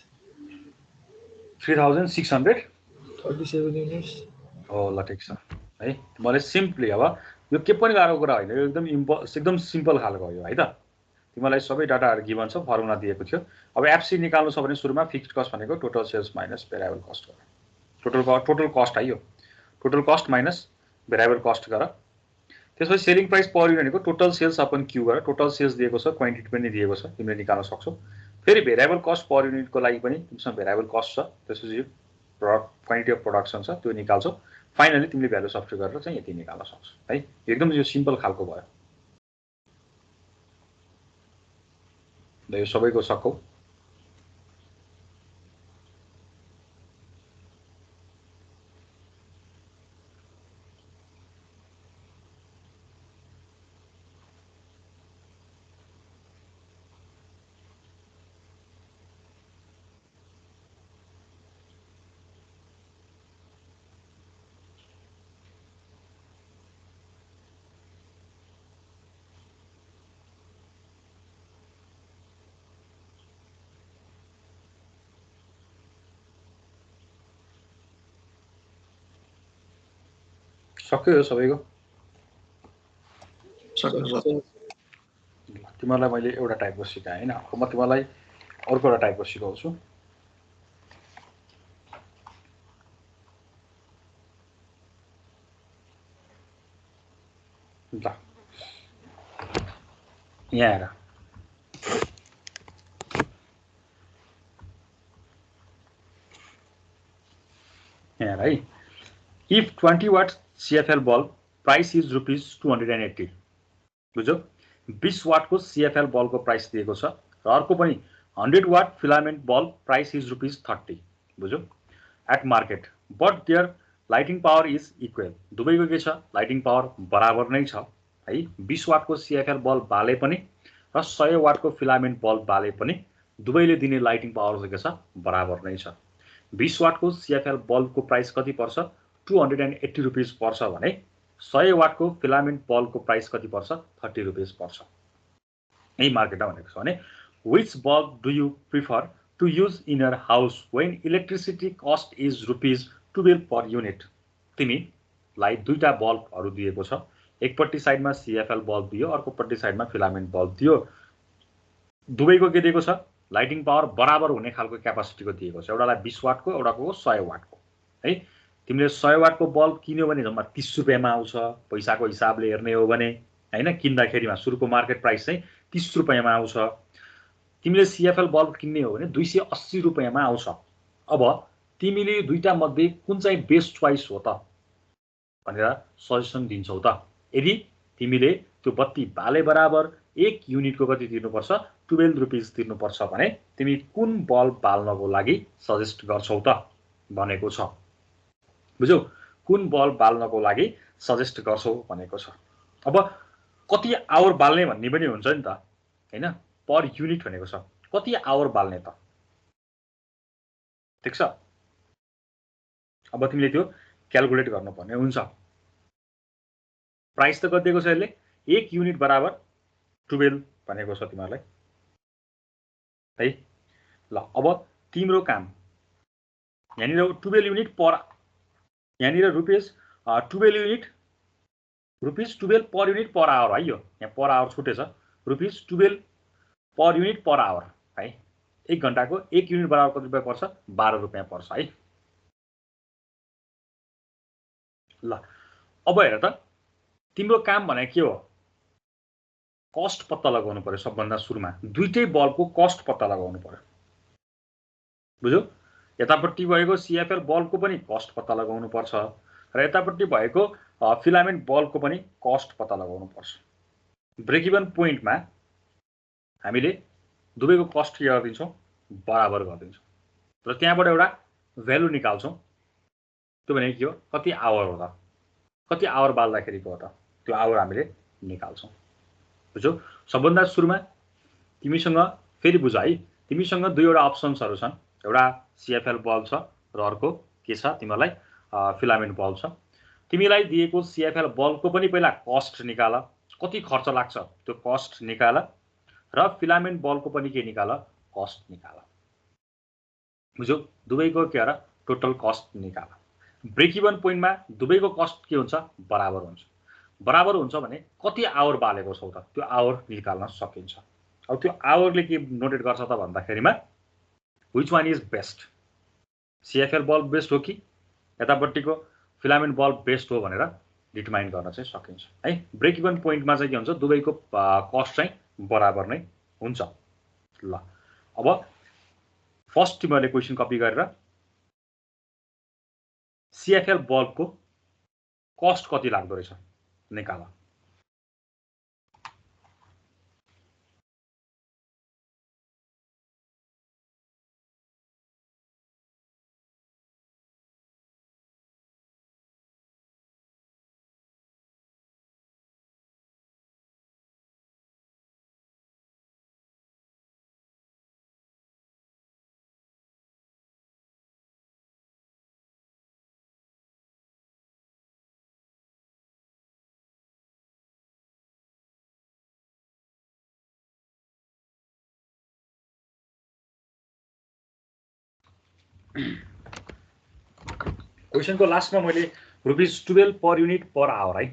3,637 units. हो ल ठिक छ है मैले सिम्पली अब यो के पनि गाह्रो कुरा होइन यो एकदम सिम्पल खालको हो यो है त तिमीलाई सबै डाटाहरु गिभन छ फर्मुला दिएको थियो अब एफसी निकाल्नु छ भने सुरुमा फिक्स्ड कस्ट भनेको total sales minus variable cost गर टोटल कस्ट है यो total cost minus variable cost गर त्यसपछि सेलिङ प्राइस पर युनिट भनेको टोटल सेल्स अपन क्यू गर टोटल सेल्स दिएको छ क्वान्टिटी पनि दिएको छ तिमीले निकाल्न सक्छौ फेरि भेरिएबल कस्ट पर युनिटको लागि पनि तिमीसँग भेरिएबल कस्ट छ त्यसपछि क्वान्टिटी अफ प्रोडक्सन छ त्यो निकाल्छौ फाइनली तिमीले भ्यालु सब्स्टिट्युट गरेर चाहिँ यति निकाल्न सक्छौ है एकदम यो सिम्पल खालको भयो ल यो सबैको सक्कौ सक्यो यो सबैको तिमीलाई मैले एउटा टाइपको सिकाएँ हैन अब म तिमीलाई अर्को एउटा टाइपको सिकाउँछु ल यहाँ हेर यहाँ है if 20 watt CFL bulb price is rupees 280 बुझ्यौ 20 वाट को CFL बल्ब को प्राइस दिएको छ र अर्को पनि 100 watt filament bulb price is rupees 30 बुझ्यौ at market but their lighting power is equal दुवैको के छ लाइटिङ पावर बराबर नै छ है 20 वाट को CFL बल्ब बाले पनि र 100 वाट को फिलामेन्ट बल्ब बाले पनि दुवैले दिने लाइटिङ पावर के छ बराबर नै छ 20 वाट को CFL बल्ब को प्राइस कति पर्छ 280 रुपीस पर्छ भने 100 वाट को फिलामेन्ट बल्ब को प्राइस कति पर्छ 30 रुपीस पर्छ यही मार्केटमा भनेको छ भने which bulb do you prefer to use in your house when electricity cost is rupees 12 per unit तिमीलाई दुईटा बल्बहरु दिएको छ एकपट्टि साइडमा CFL बल्ब दियो अर्कोपट्टि साइडमा फिलामेन्ट बल्ब दियो दुवैको के दिएको छ लाइटिङ पावर बराबर हुने खालको क्यापासिटीको दिएको छ एउटालाई 20 वाटको एउटाको 100 वाटको है तिमीले 100 वाटको बल्ब किन्यौ भने जम्मा 30 रुपैयाँमा आउँछ पैसाको हिसाबले हेर्ने हो भने हैन किन्दाखेरिमा सुरुको मार्केट प्राइस चाहिँ 30 रुपैयाँमा आउँछ तिमीले CFL बल्ब किन्ने हो भने 280 रुपैयाँमा आउँछ अब तिमीले दुईटा मध्ये कुन चाहिँ बेस्ट चोइस हो त भनेर सजेसन दिन्छौ त यदि तिमीले त्यो बत्ती बाले बराबर 1 युनिटको कति तिर्नुपर्छ 12 रुपैयाँ तिर्नुपर्छ भने तिमी कुन बल्ब बाल्नको लागि सजेस्ट गर्छौ त भनेको छ। बुझ्यौ? कुन बल्ब बाल्नको लागि सजेस्ट गर्छौ भनेको छ। अब कति आवर बाल्ने भन्ने पनि हुन्छ नि त, हैन? पर युनिट भनेको छ। कति आवर बाल्ने त? ठीक छ? अब तिमीले त्यो क्याल्कुलेट गर्नुपर्ने हुन्छ। प्राइस त कति दिएको छ यसले? 1 युनिट बराबर 12 भनेको छ तिमीलाई। है ल, अब तिम्रो काम यहाँनिर 12 युनिट पर, यहाँनिर rupees 12 unit, rupees 12 per unit per hour है। यो यहाँ पर आवर छुटेछ। Rupees 12 per unit per hour है। 1 घण्टाको 1 युनिट बराबर कति रुपियाँ पर्छ? 12 रुपियाँ पर्छ है। ल, अब हेर त, तिम्रो काम भने के हो? कस्ट पत्ता लगाउनु पर्यो। सबभन्दा सुरुमा दुईटै बल्बको कस्ट पत्ता लगाउनु पर्यो। बुझ्यौ? यतापट्टि भएको सीएफएल बल्बको पनि कस्ट पत्ता लगाउनु पर्छ र यतापट्टि भएको फिलामेन्ट बल्बको पनि कस्ट पत्ता लगाउनु पर्छ। ब्रेक इभन पोइन्टमा हामीले दुवैको कस्ट के गर्दिन्छौँ? बराबर गर्दिन्छौँ र त्यहाँबाट एउटा भ्यालु निकाल्छौँ। त्यो भनेको के हो? कति आवर हो त? कति आवर बाल्दाखेरिको हो त? त्यो आवर हामीले निकाल्छौँ। बुझ्यौ? सबभन्दा सुरुमा तिमीसँग फेरि बुझ है, तिमीसँग दुईवटा अप्सन्सहरू छन्। एउटा सीएफएल बल्ब छ र अर्को के छ? तिमीलाई फिलामेन्ट बल्ब छ। तिमीलाई दिएको सीएफएल बल्बको पनि पहिला कस्ट निकाल, कति खर्च लाग्छ त्यो कस्ट निकाल, र फिलामेन्ट बल्बको पनि के निकाल? कस्ट निकाल। बुझ्यौ? दुवैको के र टोटल कस्ट निकाल। ब्रेक इभन पोइन्टमा दुवैको कस्ट के हुन्छ? बराबर हुन्छ। बराबर हुन्छ भने कति आवर बालेको छौ त? त्यो आवर निकाल्न सकिन्छ। अब त्यो आवरले के नोटेट गर्छ त भन्दाखेरिमा which one is best? CFL bulb best हो कि यतापट्टिको फिलामेन्ट बल्ब बेस्ट हो भनेर डिटरमाइन गर्न चाहिँ सकिन्छ है। ब्रेक इभन पोइन्टमा चाहिँ के हुन्छ? दुवैको कस्ट चाहिँ बराबर नै हुन्छ। ल, अब फर्स्ट तिमीले क्वेसन कपी गरेर सीएफएल बल्बको कस्ट कति लाग्दो रहेछ निकाल। क्वेसनको लास्टमा मैले rupees 12 per unit per hour है।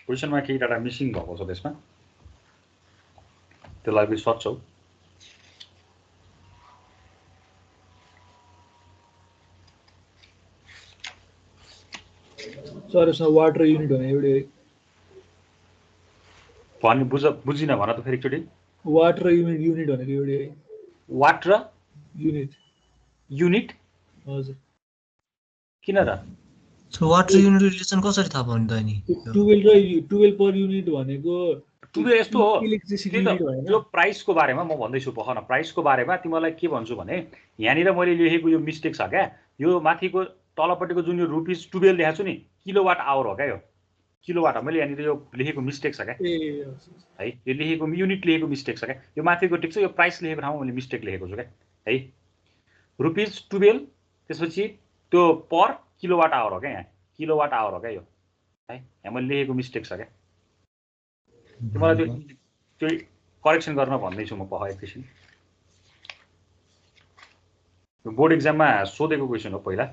क्वेसनमा केही डाटा मिसिङ भएको छ त्यसमा, त्यसलाई पनि सक्छौ। सर यसमा वाटर युनिट भने एउटै भनि बुझिन भन त फेरि एकचोटि। वाटर युनिट भनेको एउटै है। वाट र युनिट युनिट हजुर किन र? सो वाटर युनिट रिलेसन कसरी थाहा पाउने त नि? 12 पर युनिट भनेको 12 यस्तो हो। इलेक्ट्रिसिटी युनिट होइन। त्यो प्राइसको बारेमा म भन्दैछु, पख न। प्राइसको बारेमा तिमीलाई के भन्छु भने यहाँनिर मैले लेखेको यो मिस्टेक छ क्या। यो माथिको तलपट्टिको जुन यो रुपीस 12 लेखेको छु नि, किलोवाट आवर हो क्या। यो किलोवाट हो। मैले यहाँनिर यो लेखेको मिस्टेक छ क्या है। यो लेखेको युनिट लेखेको मिस्टेक छ क्या। यो माथिको ठिक छ, यो प्राइस लेखेको ठाउँमा मैले मिस्टेक लेखेको छु क्या है। रुपीस 12 त्यसपछि त्यो पर किलोवाट आवर हो क्या। यहाँ किलोवाट आवर हो क्या यो है। यहाँ मैले लेखेको मिस्टेक छ क्या। तिमीलाई त्यो करेक्सन गर्न भन्दैछु म पख एकैछिन। बोर्ड एक्जाममा सोधेको क्वेसन हो पहिला।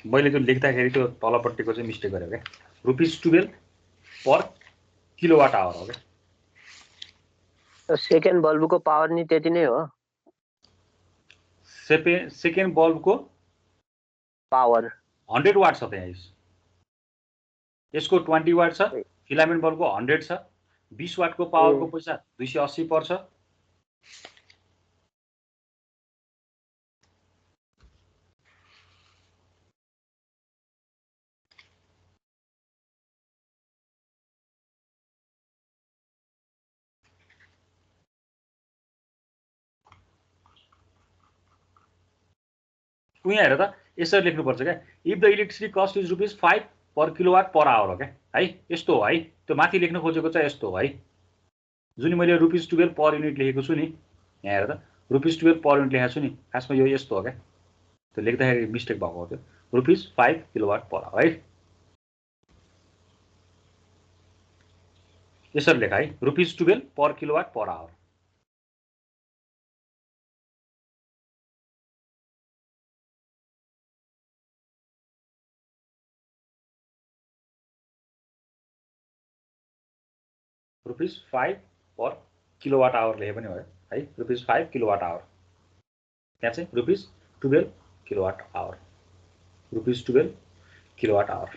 मैले त्यो लेख्दाखेरि त्यो तलपट्टिको चाहिँ मिस्टेक गरेँ क्या। रुपीस 12 पर किलोवाट आवर हो क्या। सेकेन्ड बल्बको पावर नि त्यति नै हो। सेकेन्ड बल्बको पावर 100 वाट छ त्यहाँ। यसको 20 वाट छ। फिलामेन्ट बल्बको 100 छ। 20 वाटको पावरको पैसा 280 पर्छ। यहाँ हेर त यसरी लेख्नुपर्छ क्या if the electricity cost is ₹5 per kilowatt per our हो क्या है यस्तो हो है त्यो माथि लेख्न खोजेको चाहिँ यस्तो हो है जुन मैले ₹12 पर युनिट लेखेको छु नि यहाँ हेर त ₹12 पर युनिट लेखेको छु नि खासमा यो यस्तो हो क्या त्यो लेख्दाखेरि मिस्टेक भएको हो त्यो ₹5 किलोवाट पर आवर है यसरी लेख है ₹12 पर kilowatt per our ₹5 per kilowatt hour लेखे पनि भयो है ₹5 किलोवाट आवर त्यहाँ चाहिँ ₹12 किलोवाट आवर ₹12 किलोवाट आवर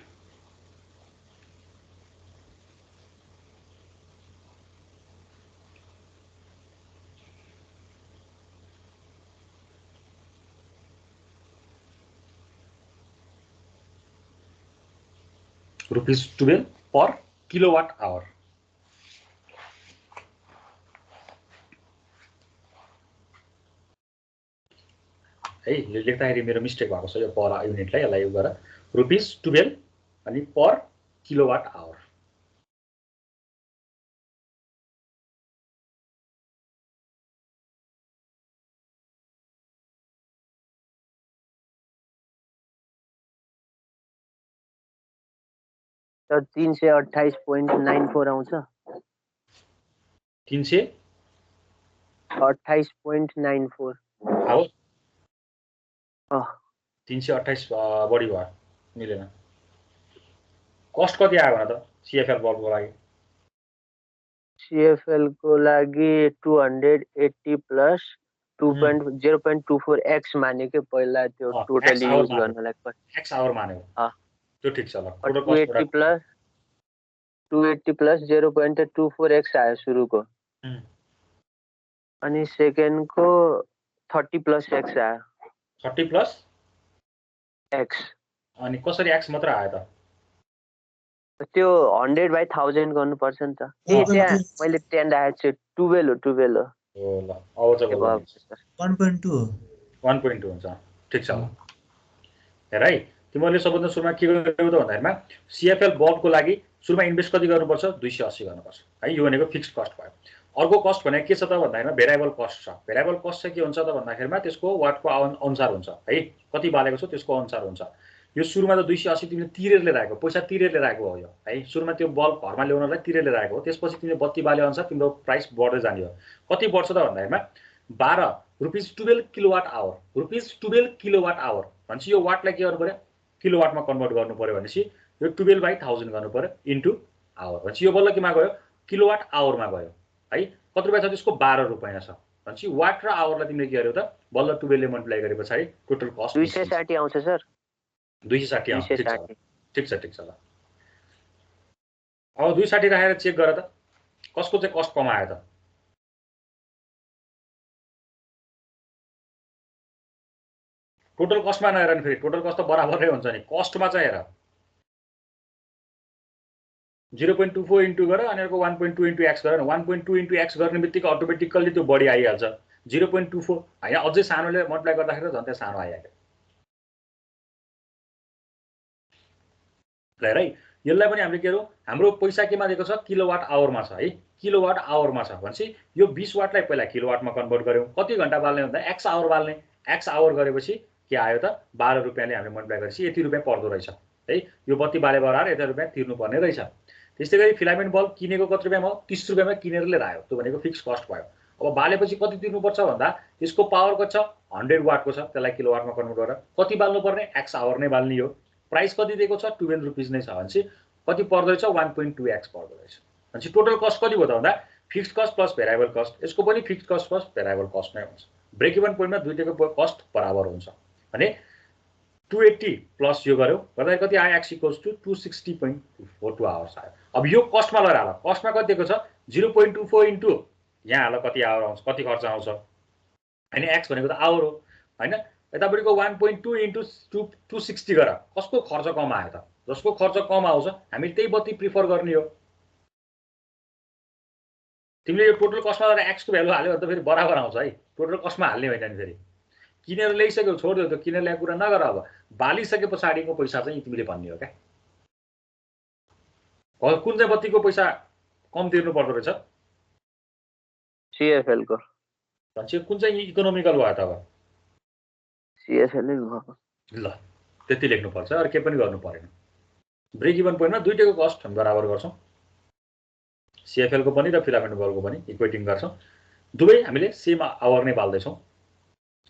₹12 पर किलोवाट आवर है यो लेख्दाखेरि मेरो मिस्टेक भएको छ यो पर युनिटलाई यसलाई यो गरेर ₹12 अनि पर किलोवाट आवर सर 328.94 आउँछ 328.94 हो अ 328 बढी भयो मिलेन कस्ट कति आयो भन त सीएफएल बल्बको लागि सीएफएल को लागि 280 प्लस 0.24x मानेको पहिला त्यो टोटली युज गर्नलाई x आवर मानेको त्यो ठीक छ ल टोटल 280 प्लस 280 प्लस 0.24x आयो सुरुको अनि सेकेन्ड को 30 प्लस x आयो 30 प्लस x अनि कसरी x मात्र आयो त त्यो 100/1000 गर्नुपर्छ नि त त्यहाँ मैले 10 राखेको छु 12 हो ल अब चाहिँ 1.2 हुन्छ ठीक छ ल हेर है तिमीहरूले सबभन्दा सुरुमा के गर्यौ त भन्दाखेरिमा सीएफएल बल्बको लागि सुरुमा इन्भेस्ट कति गर्नुपर्छ 280 गर्नुपर्छ है यो भनेको फिक्स्ड कस्ट भयो अर्को कस्ट भनेको के छ त भन्दाखेरिमा भेरिएबल कस्ट छ भेरिएबल कस्ट चाहिँ के हुन्छ त भन्दाखेरिमा त्यसको वाटको अनुसार हुन्छ है कति बालेको छ त्यसको अनुसार हुन्छ यो सुरुमा त 280 तिमीले तिरेर लिएर आएको पैसा तिरेर लिएर आएको हो यो है सुरुमा त्यो बल्ब घरमा ल्याउनलाई तिरेर लिएर आएको हो त्यसपछि तिमीले बत्ती बाले अनुसार तिम्रो प्राइस बढ्दै जाने हो कति बढ्छ त भन्दाखेरिमा 12 किलोवाट आवर ₹12 किलोवाट आवर भनेपछि यो वाटलाई के गर्नु पर्यो किलोवाटमा कन्भर्ट गर्नु पर्यो भनेपछि यो 12/1000 गर्नु पर्यो इन्टु आवर भनेपछि यो बल्ल केमा गयो किलोवाट आवरमा गयो है कति रुपैयाँ छ त्यसको 12 रुपैयाँ छ भनेपछि वाट र आवरलाई तिमीले के गर्यौ त बल्ल 12 ले मल्टिप्लाई गरे पछाडि टोटल कस्ट 260 आउँछ सर 260 आउँछ ठीक छ ल अब 260 राखेर चेक गर त कसको चाहिँ कस्ट कमायो त टोटल कस्टमा नहेर नि फेरि टोटल कस्ट त बराबरै हुन्छ नि कस्टमा चाहिँ हेर 0.24 इन्टु गर अनि अर्को 1.2 इन्टु एक्स गर 1.2 इन्टु एक्स गर्ने बित्तिकै अटोमेटिकल्ली त्यो बढी आइहाल्छ 0.24 हैन अझै सानोले मल्टिप्लाई गर्दाखेरि झन् त्यहाँ सानो आइहाल्यो हेर है यसलाई पनि हामीले के गरौँ हाम्रो पैसा केमा दिएको छ किलोवाट आवरमा छ है किलोवाट आवरमा छ भनेपछि यो 20 वाटलाई पहिला किलोवाटमा कन्भर्ट गर्यौं कति घण्टा बाल्ने भन्दा एक्स आवर बाल्ने एक्स आवर गरेपछि के आयो त 12 रुपैयाँले हामीले मल्टिप्लाई गरेपछि यति रुपैयाँ पर्दो रहेछ है यो बत्ती बाले बराबर यति रुपैयाँ तिर्नुपर्ने रहेछ त्यस्तै गरी फिलामेन्ट बल्ब किनेको कति रुपैयाँमा 30 रुपैयाँमा किनेर लिएर आयो त्यो भनेको फिक्स कस्ट भयो अब बालेपछि कति तिर्नुपर्छ भन्दा त्यसको पावर कति छ 100 वाटको छ त्यसलाई किलोवाटमा कन्भर्ट गरेर कति बाल्नु पर्ने एक्स आवर नै बाल्ने हो प्राइस कति दिएको छ 12 रुपैयाँ नै छ भनेपछि कति पर्दो रहेछ 1.2x पर्दो रहेछ भनेपछि टोटल कस्ट कति भयो त भन्दा fixed cost plus variable cost यसको पनि fixed cost plus variable cost नै हुन्छ ब्रेक इभन पोइन्टमा दुईटैको कस्ट बराबर हुन्छ भने 280 प्लस यो गर्यो गर्दा कति आयो x इक्वल्स टु 260.42 आवर्स आयो अब यो कस्टमा लगाएर हाल कस्टमा कति दिएको छ 0.24 इन्टु यहाँ हाल कति आवर आउँछ कति खर्च आउँछ हैन x भनेको त आवर हो हैन यतापटिको 1.2 इन्टु 260 गर कसको खर्च कम आयो त जसको खर्च कम आउँछ हामीले त्यही बत्ती प्रिफर गर्ने हो तिमीले यो टोटल कस्टमा गरेर x को भ्यालु हाल्यो भने त फेरि बराबर आउँछ है टोटल कस्टमा हाल्ने होइन नि फेरि किनेर ल्याइसक्यो छोड्दियो, त्यो किनेर ल्याएको कुरा नगर। अब बालिसके पछाडिको पैसा चाहिँ तिमीले भन्ने हो क्या। कुन चाहिँ बत्तीको पैसा कम तिर्नु पर्दो रहेछ? CFL को। कुन चाहिँ इकोनोमिकल भयो त? अब CFL नै भयो। ल त्यति लेख्नुपर्छ, अरू केही पनि गर्नु परेन। ब्रेक इभन पोइन्टमा दुईटैको कस्ट हामी बराबर गर्छौँ, CFL को पनि र फिलामेन्ट बलको पनि इक्वेटिङ गर्छौँ। दुवै हामीले सेम आवर नै बाल्दैछौँ,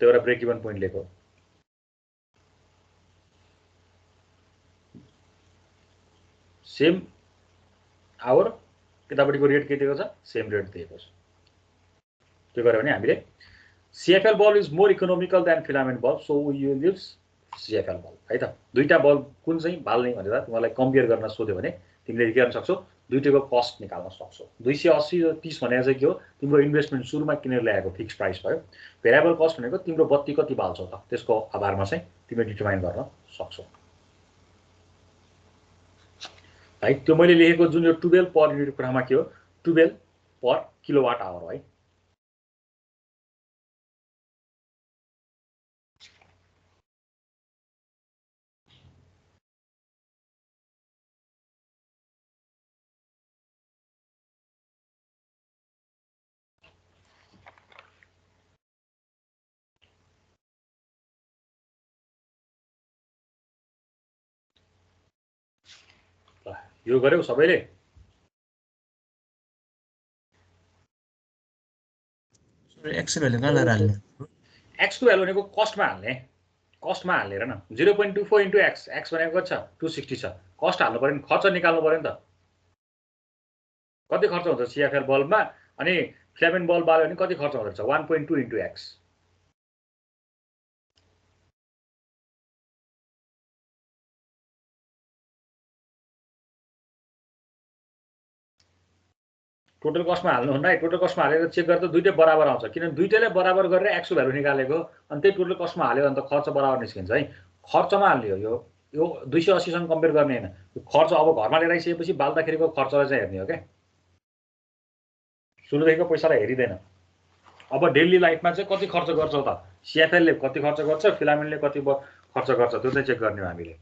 त्यो एउटा ब्रेक इभन पोइन्ट लिएको। सेम आवर, यतापट्टिको रेट के दिएको छ? सेम रेट दिएको छ। त्यो गर्यो भने हामीले CFL bulb is more economical than filament bulb, so we use CFL bulb, है त। दुईटा बल कुन चाहिँ बाल्ने भनेर तिमीलाई कम्पेयर गर्न सोध्यो भने तिमीले के गर्न सक्छौ? दुईटैको कस्ट निकाल्न सक्छौ। 280 र 30 भनेको चाहिँ के हो? तिम्रो इन्भेस्टमेन्ट सुरुमा किनेर ल्याएको फिक्स प्राइस भयो। भेरिएबल कस्ट भनेको तिम्रो बत्ती कति बाल्छौ त, त्यसको आधारमा चाहिँ तिमीले डिटरमाइन गर्न सक्छौ, है। त्यो मैले लेखेको जुन यो 12 पर युनिट कुरामा के हो? 12 पर किलोवाट आवर हो, है। यो गर्यौ सबैले? एक्स भ्यालु कहाँ लगाएर हाल्ने? एक्स को भ्यालु भनेको कस्टमा हाल्ने, कस्टमा हाल्ने र न। 0.24 इन्टु एक्स, एक्स भनेको कति छ? 260 छ। कस्ट हाल्नु पर्यो नि, खर्च निकाल्नु पर्यो नि त। कति खर्च हुन्छ CFL बल्बमा, अनि फिलामेन्ट बल्ब बाल्यो भने कति खर्च हुँदो रहेछ? 1.2 इन्टु एक्स। टोटल कस्टमा हाल्नुहुन्न है। टोटल कस्टमा हालेर चेक गर्दा दुईटै बराबर आउँछ, किनभने दुईटैले बराबर गरेर एक्सको भ्यालु निकालेको, अनि त्यही टोटल कस्टमा हाल्यो भने त खर्च बराबर निस्किन्छ है। खर्चमा हाल्ने हो यो 280 सँग कम्पेयर गर्ने हैन। खर्च अब घरमा लिएर आइसकेपछि बाल्दाखेरिको खर्चलाई चाहिँ हेर्ने हो क्या, सुरुदेखिको पैसालाई हेरिदैन। अब डेली लाइफमा चाहिँ कति खर्च गर्छौ त? CFL ले कति खर्च गर्छ, फिलामेन्टले कति खर्च गर्छ, त्यो चाहिँ चेक गर्ने हो हामीले।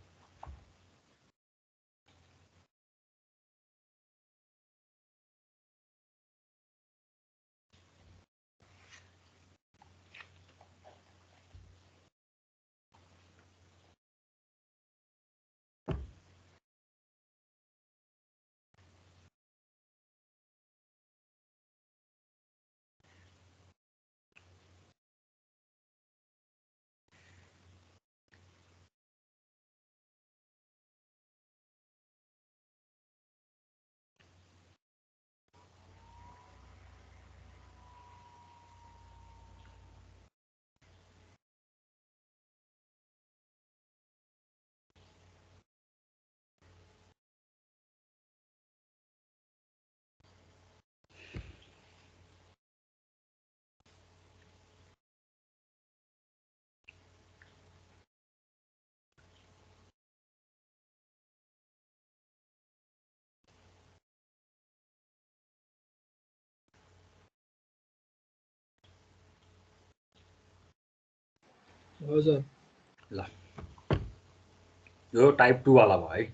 हजुर। ल यो टाइप 2 वाला भयो है।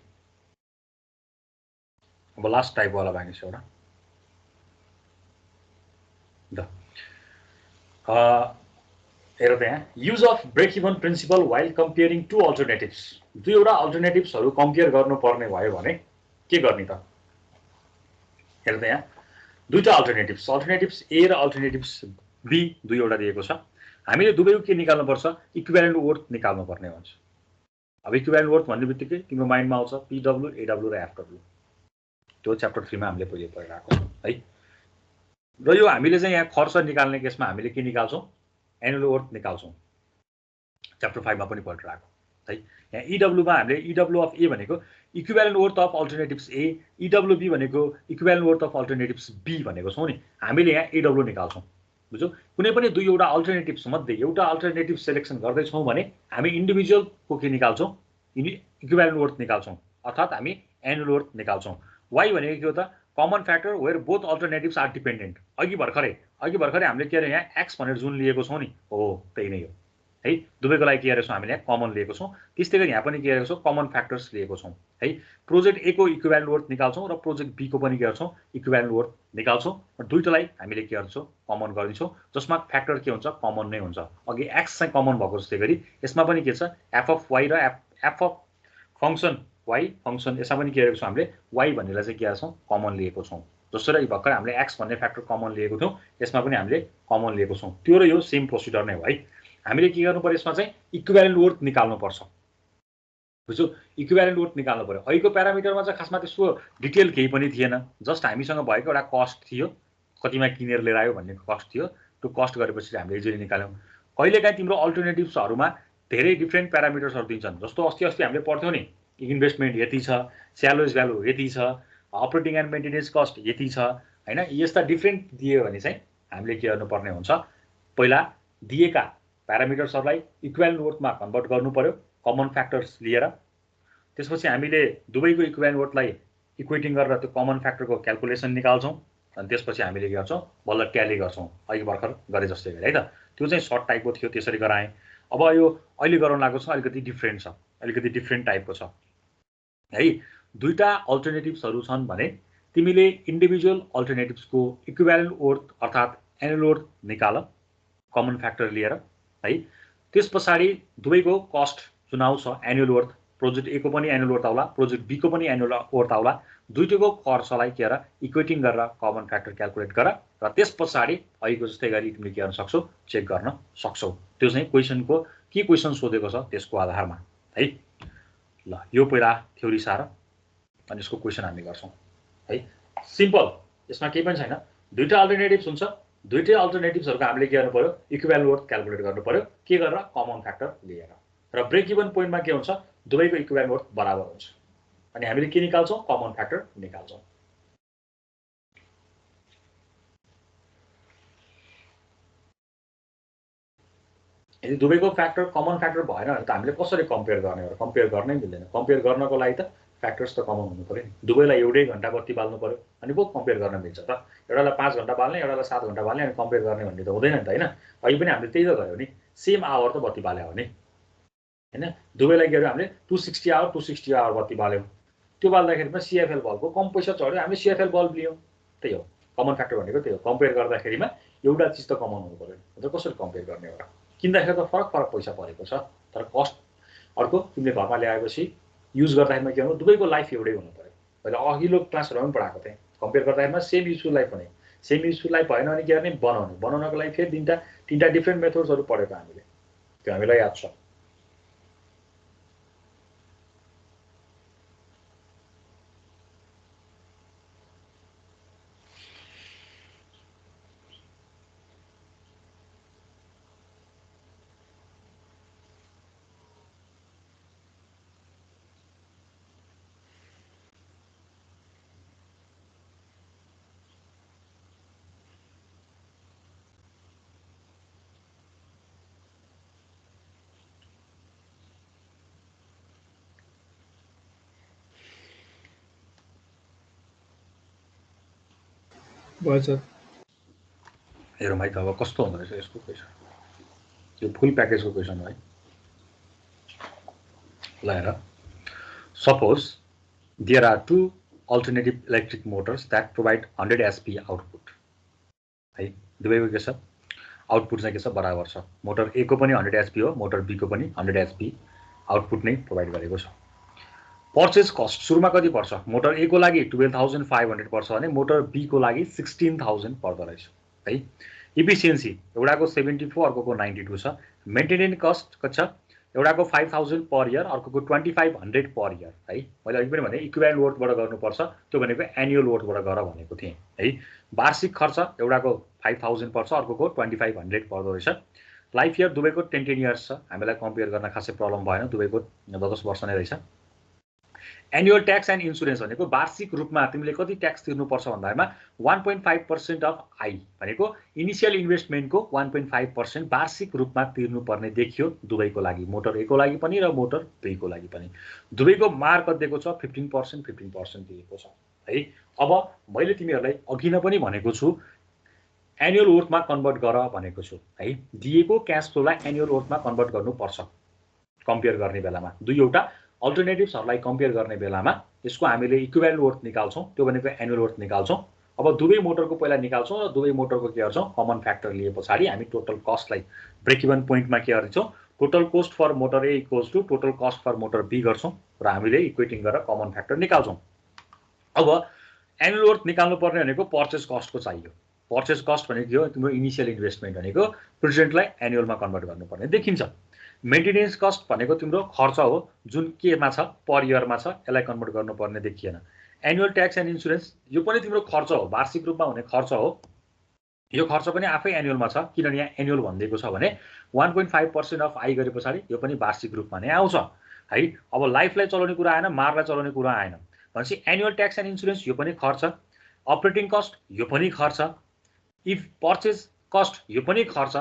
अब लास्ट टाइप वाला बाँकी छ एउटा। हेर त यहाँ, use of break even principle while comparing to alternatives. दुईवटा अल्टरनेटिभ्सहरू कम्पेयर गर्नुपर्ने भयो भने के गर्ने त? हेर त यहाँ दुईटा अल्टरनेटिभ्स A र अल्टरनेटिभ्स B दुईवटा दिएको छ। हामीले दुवैको के निकाल्नुपर्छ? इक्विभ्यालेन्ट वर्थ निकाल्नु पर्ने हुन्छ। अब इक्विभ्यालेन्ट वर्थ भन्ने बित्तिकै तिम्रो माइन्डमा आउँछ PW, AW र FW। त्यो च्याप्टर 3 मा हामीले पहिले पढिरहेको छौँ है। र यो हामीले चाहिँ यहाँ खर्च निकाल्ने केसमा हामीले के निकाल्छौँ? एनुअल वर्थ निकाल्छौँ, च्याप्टर 5 मा पनि पढिरहेको है। यहाँ EW मा हामीले EW अफ A भनेको equivalent worth of alternatives A, EWB भनेको equivalent worth of alternatives B भनेको छौँ नि। हामीले यहाँ AW निकाल्छौँ, बुझ्यौ? कुनै पनि दुईवटा अल्टरनेटिभ्स मध्ये एउटा अल्टरनेटिभ सिलेक्सन गर्दैछौँ भने हामी इन्डिभिजुअलको के निकाल्छौँ? इक्विभ्यालेन्ट वर्थ निकाल्छौँ, अर्थात् हामी एनुअल वर्थ निकाल्छौँ। वाइ भनेको के हो त? Common factor where both alternatives are dependent. अघि भर्खरै हामीले के अरे यहाँ एक्स भनेर जुन लिएको छौँ नि, हो त्यही नै हो। है। दुवैको लागि के गरेको छौँ हामीले कमन लिएको छौँ। त्यस्तै गरी यहाँ पनि के गरेको छौँ कमन फ्याक्टर्स लिएको छौँ है। प्रोजेक्ट ए को इक्विभ्यालेन्ट वर्थ निकाल्छौँ र प्रोजेक्ट बी को पनि के गर्छौँ इक्विभ्यालेन्ट वर्थ निकाल्छौँ र दुईटालाई हामीले के गर्छौँ कमन गरिदिन्छौँ, जसमा फ्याक्टर के हुन्छ कमन नै हुन्छ। अघि एक्स चाहिँ कमन भएको जस्तै गरी यसमा पनि के छ एफ अफ वाई र f of function y function यसमा पनि के गरेको छौँ हामीले वाई भन्नेलाई चाहिँ के गरेको छौँ कमन लिएको छौँ। जसरी भर्खर हामीले एक्स भन्ने फ्याक्टर कमन लिएको थियौँ यसमा पनि हामीले कमन लिएको छौँ। त्यो र यो सेम प्रोसिडर नै हो है। हामीले के गर्नु पर्यो यसमा चाहिँ इक्विभ्यालेन्ट वर्थ निकाल्नुपर्छ, बुझ्यो। इक्विभ्यालेन्ट वर्थ निकाल्नु पर्यो। अहिलेको प्यारामिटरमा चाहिँ खासमा त्यस्तो डिटेल केही पनि थिएन, जस्ट हामीसँग भएको एउटा कस्ट थियो, कतिमा किनेर लिएर आयो भन्ने कस्ट थियो। त्यो कस्ट गरेपछि हामीले इजिली निकाल्यौँ। कहिलेकाहीँ तिम्रो अल्टरनेटिभ्सहरूमा धेरै डिफ्रेन्ट प्यारामिटर्सहरू दिन्छन्, जस्तो अस्ति हामीले पढ्थ्यौँ नि इन्भेस्टमेन्ट यति छ, स्यालोज भ्यालु यति छ, अपरेटिङ एन्ड मेन्टेनेन्स कस्ट यति छ होइन। यस्ता डिफ्रेन्ट दियो भने चाहिँ हामीले के गर्नुपर्ने हुन्छ, पहिला दिएका प्यारामिटर्सहरूलाई इक्विभ्यालेन्ट वर्थमा कन्भर्ट गर्नु पर्यो कमन फ्याक्टर्स लिएर। त्यसपछि हामीले दुवैको इक्विभ्यालेन्ट वर्थलाई इक्वेटिङ गरेर त्यो कमन फ्याक्टरको क्यालकुलेसन निकाल्छौँ अनि त्यसपछि हामीले के गर्छौँ बल्ल ट्याली गर्छौँ, अघि भर्खर गरे जस्तै गरी है त। त्यो चाहिँ सर्ट टाइपको थियो, त्यसरी गराएँ। अब यो अहिले गराउन लागेको छ अलिकति डिफ्रेन्ट छ, अलिकति डिफ्रेन्ट टाइपको छ है। दुईटा अल्टरनेटिभ्सहरू छन् भने तिमीले इन्डिभिजुअल अल्टरनेटिभ्सको इक्विभ्यालेन्ट वर्थ अर्थात् एनुअल वर्थ निकाल कमन फ्याक्टर लिएर है। त्यस पछाडि दुवैको कस्ट चुनाव छ एनुअल वर्थ, प्रोजेक्ट ए को पनि एनुअल वर्थ आउला, प्रोजेक्ट बी को पनि एनुअल वर्थ आउला। दुईटैको खर्चलाई के इक्वेटिङ गरेर कमन फ्याक्टर क्यालकुलेट गर र त्यस पछाडि अहिलेको जस्तै गरी तिमीले के गर्न सक्छौ चेक गर्न सक्छौ। त्यो चाहिँ क्वेसनको के क्वेसन सोधेको छ त्यसको आधारमा है। ल यो पहिला थ्योरी सार अनि यसको क्वेसन हामी गर्छौँ है। सिम्पल, यसमा केही पनि छैन। दुईटा अल्टरनेटिभ्स हुन्छ, दुईटै अल्टरनेटिभ्सहरूको हामीले के गर्नु पर्यो इक्विभ्यालेन्ट वर्थ क्यालकुलेट गर्नु पर्यो के गरेर कमन फ्याक्टर लिएर। र ब्रेक इभन पोइन्टमा के हुन्छ दुवैको इक्विभ्यालेन्ट वर्थ बराबर हुन्छ अनि हामीले के निकाल्छौँ कमन फ्याक्टर निकाल्छौँ। यदि दुवैको फ्याक्टर कमन फ्याक्टर भएन भने त हामीले कसरी कम्पेयर गर्ने हो, कम्पेयर गर्नै मिल्दैन। कम्पेयर गर्नको लागि त फ्याक्टर्स त कमन हुनु पर्यो नि। दुवैलाई एउटै घन्टा बत्ती बाल्नु पर्यो अनि पो कम्पेयर गर्न मिल्छ त। एउटालाई 5 घन्टा बाल्ने एउटालाई 7 घन्टा बाल्ने अनि कम्पेयर गर्ने भन्ने त हुँदैन नि त होइन। अहिले पनि हामीले त्यही त गर्यो नि, सेम आवर त बत्ती बाल्यो हो नि होइन। दुवैलाई के गर्यो हामीले 260 आवर 260 आवर बत्ती बाल्यौँ। त्यो बाल्दाखेरिमा सिएफएल बल्बको कम पैसा चढ्यो, हामीले सिएफएल बल्ब लियौँ। त्यही हो कमन फ्याक्टर भनेको, त्यही हो। कम्पेयर गर्दाखेरिमा एउटा चिज त कमन हुनु पर्यो, अन्त कसरी कम्पेयर गर्ने हो र। किन्दाखेरि त फरक पैसा परेको छ तर कस्ट अर्को। तिमीले घरमा ल्याएपछि युज गर्दाखेरिमा के गर्नु दुवैको लाइफ एउटै हुनु पर्यो। मैले अघिल्लो क्लासहरूमा पनि पढाएको थिएँ, कम्पेयर गर्दाखेरिमा सेम युजफुल लाइफ हुने। सेम युजफुल लाइफ भएन भने के गर्ने बनाउनको लागि फेरि तिनवटा डिफ्रेन्ट मेथड्सहरू पढेको हामीले, त्यो हामीलाई याद छ। हेरौँ है त अब कस्तो हुँदो रहेछ यसको क्वेसन। यो फुल प्याकेजको क्वेसन हो है। ल हेर, suppose there are 2 alternative electric motors that provide 100 HP output है। दुवैको के छ आउटपुट चाहिँ के छ बराबर छ। मोटर ए को पनि 100 एचपी हो, मोटर बी को पनि 100 एचपी आउटपुट नै प्रोभाइड गरेको छ। पर्चेज कस्ट सुरुमा कति पर्छ, मोटर ए को लागि 12,500 पर्छ भने मोटर बी को लागि 16,000 पर्दो रहेछ है। इफिसियन्सी एउटाको 74 अर्कोको 92 छ। मेन्टेनेन्स कस्ट कति छ, एउटाको 5,000 पर इयर अर्कोको 2,500 पर इयर है। मैले अघि पनि भने इक्विभ्यालेन्ट वर्थबाट गर्नुपर्छ, त्यो भनेको एनुअल वर्थबाट गर भनेको थिएँ है। वार्षिक खर्च एउटाको 5,000 पर्छ अर्कोको 2,500 पर्दो रहेछ। लाइफ इयर दुवैको 10 इयर्स छ, हामीलाई कम्पेयर गर्न खासै प्रब्लम भएन, दुवैको 10 वर्ष नै रहेछ। एनुअल ट्याक्स एन्ड इन्सुरेन्स भनेको वार्षिक रूपमा तिमीले कति ट्याक्स तिर्नुपर्छ भन्दामा 1.5% अफ आई भनेको इनिसियल इन्भेस्टमेन्टको 1.5% वार्षिक रूपमा तिर्नुपर्ने देखियो दुवैको लागि, मोटर ए को लागि पनि र मोटर बी को लागि पनि। दुवैको मार्क दिएको छ 15% दिएको छ है। अब मैले तिमीहरूलाई अघि नै पनि भनेको छु एनुअल वर्थमा कन्भर्ट गर भनेको छु है। दिएको क्यास फ्लोलाई एनुअल वर्थमा कन्भर्ट गर्नुपर्छ कम्पेयर गर्ने बेलामा। दुईवटा अल्टरनेटिभ्सहरूलाई कम्पेयर गर्ने बेलामा यसको हामीले इक्विभ्यालेन्ट वर्थ निकाल्छौँ, त्यो भनेको एनुअल वर्थ निकाल्छौँ। अब दुवै मोटरको पहिला निकाल्छौँ र दुवै मोटरको के गर्छौँ कमन फ्याक्टर लिए पछाडि हामी टोटल कस्टलाई ब्रेक इभन पोइन्टमा के गर्छौँ total cost for motor A equals to total cost for motor B गर्छौँ र हामीले इक्वेटिङ गरेर कमन फ्याक्टर निकाल्छौँ। अब एनुअल वर्थ निकाल्नु पर्ने भनेको पर्चेस कस्टको चाहियो। पर्चेस कस्ट भनेको के हो तिम्रो इनिसियल इन्भेस्टमेन्ट भनेको प्रेजेन्टलाई एनुअलमा कन्भर्ट गर्नुपर्ने देखिन्छ। मेन्टेनेन्स कस्ट भनेको तिम्रो खर्च हो जुन केमा छ पर इयरमा छ, यसलाई कन्भर्ट गर्नुपर्ने देखिएन। एनुअल ट्याक्स एन्ड इन्सुरेन्स यो पनि तिम्रो खर्च हो, वार्षिक रूपमा हुने खर्च हो। यो खर्च पनि आफै एनुअलमा छ किनभने यहाँ एनुअल भनिदिएको छ भने 1.5% अफ आई गरे पछाडि यो पनि वार्षिक रूपमा नै आउँछ है। अब लाइफलाई चलाउने कुरा आएन, मारलाई चलाउने कुरा आएन भनेपछि एनुअल ट्याक्स एन्ड इन्सुरेन्स यो पनि खर्च, अपरेटिङ कस्ट यो पनि खर्च, इफ पर्चेज कस्ट यो पनि खर्च।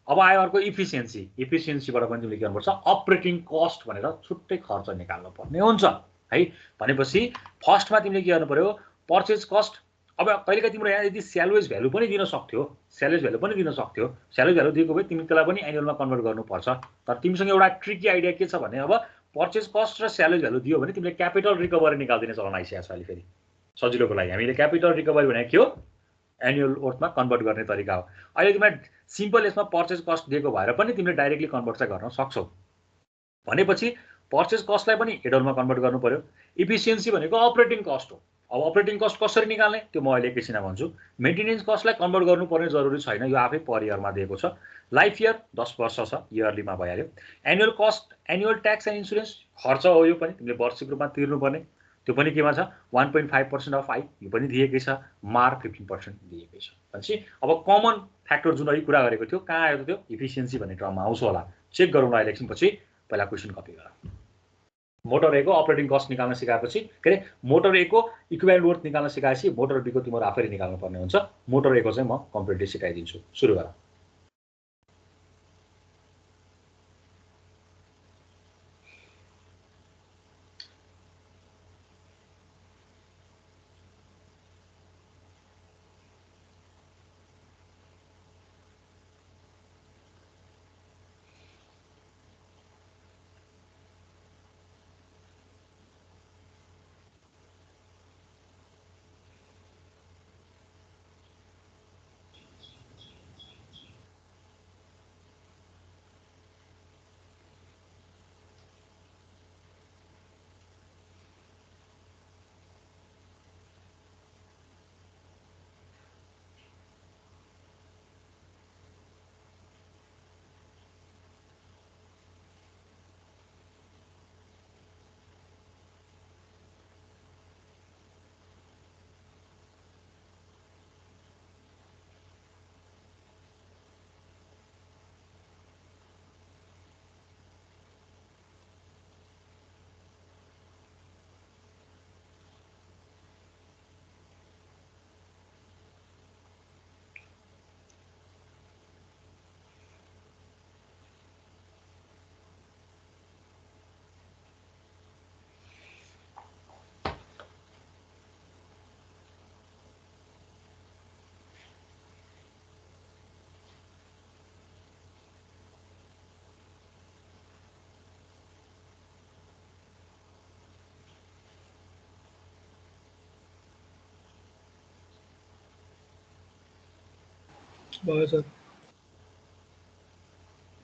अब आयो अर्को इफिसियन्सी, इफिसियन्सीबाट पनि तिमीले के गर्नुपर्छ अपरेटिङ कस्ट भनेर छुट्टै खर्च निकाल्नु पर्ने हुन्छ है। भनेपछि फर्स्टमा तिमीले के गर्नु पर्यो पर्चेज कस्ट। अब कहिलेकाहीँ तिम्रो यहाँ यदि स्यालवेज भ्यालु पनि दिन सक्थ्यो, स्यालवेज भ्यालु पनि दिन सक्थ्यो, स्यालवेज भ्यालु दिएको भए तिमी त्यसलाई पनि एनुअलमा कन्भर्ट गर्नुपर्छ। तर तिमीसँग एउटा ट्रिकी आइडिया के छ भने अब पर्चेज कस्ट र स्यालवेज भ्यालु दियो भने तिमीले क्यापिटल रिकभरी निकाल्दिने चलन आइसकेको छ अहिले फेरि सजिलोको लागि। हामीले क्यापिटल रिकभरी भनेको के हो एनुअल वर्थमा कन्भर्ट गर्ने तरिका हो। अहिले तिमीलाई सिम्पल यसमा पर्चेज कस्ट दिएको भएर पनि तिमीले डाइरेक्टली कन्भर्ट चाहिँ गर्न सक्छौ भनेपछि पर्चेज कस्टलाई पनि एडलमा कन्भर्ट गर्नु पर्यो। इफिसियन्सी भनेको अपरेटिङ कस्ट हो। अब अपरेटिङ कस्ट कसरी निकाल्ने त्यो म अहिले एकैछिनमा भन्छु। मेन्टेनेन्स कस्टलाई कन्भर्ट गर्नुपर्ने जरुरी छैन, यो आफै पर इयरमा दिएको छ। लाइफ इयर 10 वर्ष छ, इयरलीमा भइहाल्यो। Annual cost annual tax and insurance खर्च हो, यो पनि तिमीले वार्षिक रूपमा तिर्नुपर्ने, त्यो पनि केमा छ 1.5% अफ आई यो पनि दिएकै छ, मार 15% दिएकै छ। भनेपछि अब कमन फ्याक्टर जुन अहिले कुरा गरेको थियो कहाँ आयो त्यो इफिसियन्सी भन्ने टर्ममा आउँछ होला। चेक गरौँला इलेक्सनपछि, पहिला क्वेसन कपी गर। मोटर ए को अपरेटिङ कस्ट निकाल्न सिकाएपछि के अरे मोटर ए को इक्विभ्यालेन्ट वर्थ निकाल्न सिकाएपछि मोटर बी को तिम्रो आफैले निकाल्नु पर्ने हुन्छ। मोटर ए को चाहिँ म कम्प्लिटली सिकाइदिन्छु। सुरु गर। भयो सर।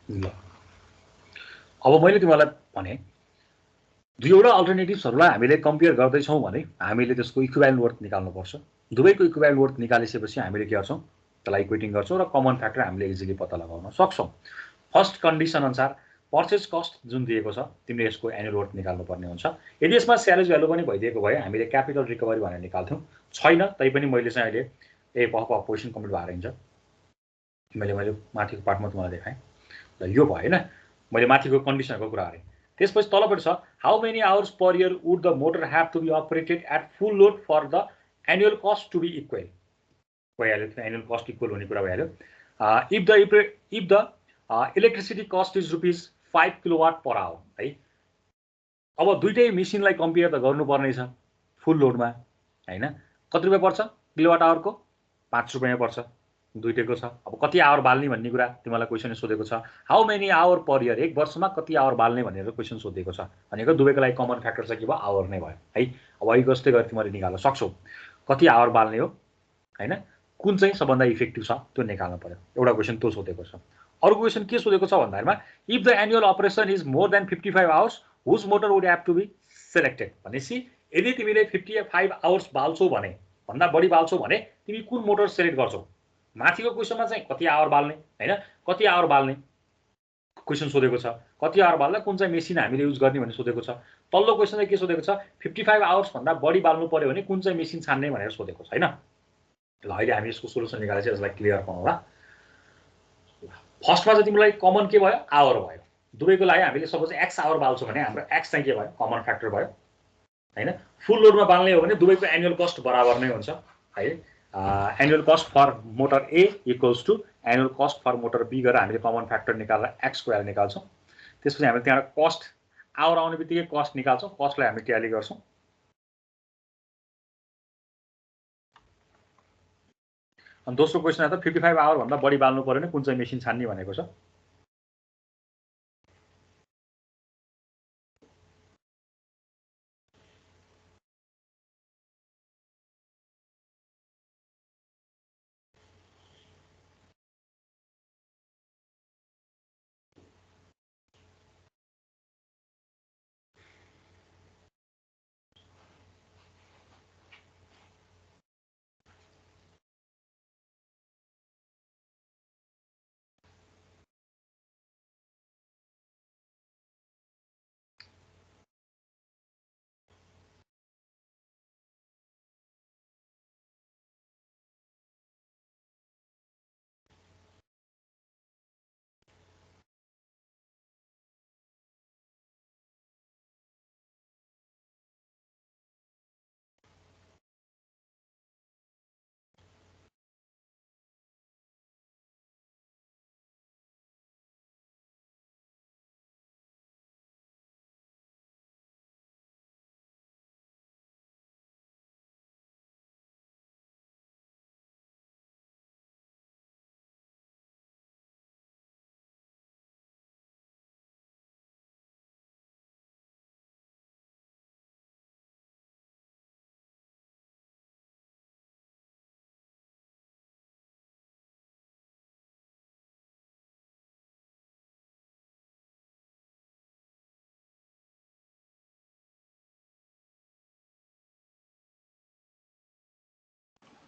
ल अब मैले तिमीलाई भने दुईवटा अल्टरनेटिभ्सहरूलाई हामीले कम्पेयर गर्दैछौँ भने हामीले त्यसको इक्विभ्यालेन्ट वर्थ निकाल्नुपर्छ। दुवैको इक्विभ्यालेन्ट वर्थ निकालिसकेपछि हामीले के गर्छौँ त्यसलाई इक्वेटिङ गर्छौँ र कमन फ्याक्टर हामीले इजिली पत्ता लगाउन सक्छौँ। फर्स्ट कन्डिसन अनुसार पर्चेज कस्ट जुन दिएको छ तिमीले यसको एनुअल वर्थ निकाल्नुपर्ने हुन्छ। यदि यसमा स्यालेज भ्यालु पनि भइदिएको भए हामीले क्यापिटल रिकभरी भनेर निकाल्थ्यौँ, छैन तैपनि मैले चाहिँ अहिले पोजिसन कम्प्लिट भएर हिँड्छ। मैले माथिको पार्टमा तुम्हाला देखाएँ। ल यो भयो हैन, मैले माथिको कन्डिसनको कुरा गरेँ। त्यसपछि तलपट्टि छ how many hours per year would the motor have to be operated at full load for the annual cost to be equal. भइहाल्यो, एनुअल कस्ट इक्वल हुने कुरा भइहाल्यो। If the electricity cost is ₹5 kilowatt per hour है। अब दुईटै मेसिनलाई compare त गर्नुपर्ने छ फुल लोडमा हैन। कति रुपैयाँ पर्छ किलोवाट आवरको? ₹5 पर्छ। दुईटैको छ। अब कति आवर बाल्ने भन्ने कुरा तिमीलाई क्वेसन सोधेको छ। How many hour per year, एक वर्षमा कति आवर बाल्ने भनेर क्वेसन सोधेको छ भनेको दुवैको लागि कमन फ्याक्टर चाहिँ के भयो, आवर नै भयो है। अब अहिले जस्तै गरी तिमीले निकाल्न सक्छौ कति आवर बाल्ने हो हैन, कुन चाहिँ सबभन्दा इफेक्टिभ छ त्यो निकाल्नु पर्यो। एउटा क्वेसन त्यो सोधेको छ। अर्को क्वेसन के सोधेको छ भन्दामा if the annual operation is more than 55 hours whose motor would have to be selected. भनेपछि यदि तिमीले 55 आवर्स बाल्छौ भने, भन्दा बढी बाल्छौ भने तिमी कुन मोटर सेलेक्ट गर्छौ। माथिको क्वेसनमा चाहिँ कति आवर बाल्ने हैन, कति आवर बाल्ने क्वेसन सोधेको छ, कति आवर बाल्दा कुन चाहिँ मेसिन हामीले युज गर्ने भन्ने सोधेको छ। तल्लो क्वेसन चाहिँ के सोधेको छ, 55 आवर्स भन्दा बढी बाल्नु पर्यो भने कुन चाहिँ मेसिन छान्ने भनेर सोधेको छ हैन। ल अहिले हामी यसको सोलुसन निकालेर चाहिँ यसलाई क्लियर गरौँला। फर्स्टमा चाहिँ तिमीलाई कमन के भयो, आवर भयो। दुवैको लागि हामीले सपोज एक्स आवर बाल्छौँ भने हाम्रो एक्स चाहिँ के भयो, कमन फ्याक्टर भयो हैन। फुल लोडमा बाल्ने हो भने दुवैको एनुअल कस्ट बराबर नै हुन्छ है। Annual cost for motor A equals to annual cost for motor B गरेर हामीले कमन फ्याक्टर निकालेर एक्स स्क्वायर निकाल्छौँ। त्यसपछि हामीले त्यहाँबाट कस्ट आवर आउने बित्तिकै कस्ट निकाल्छौँ, कस्टलाई हामी ट्याली गर्छौँ। अनि दोस्रो क्वेसन आयो त 55 आवर भन्दा बढी बाल्नु पर्यो भने कुन चाहिँ मेसिन छान्ने भनेको छ।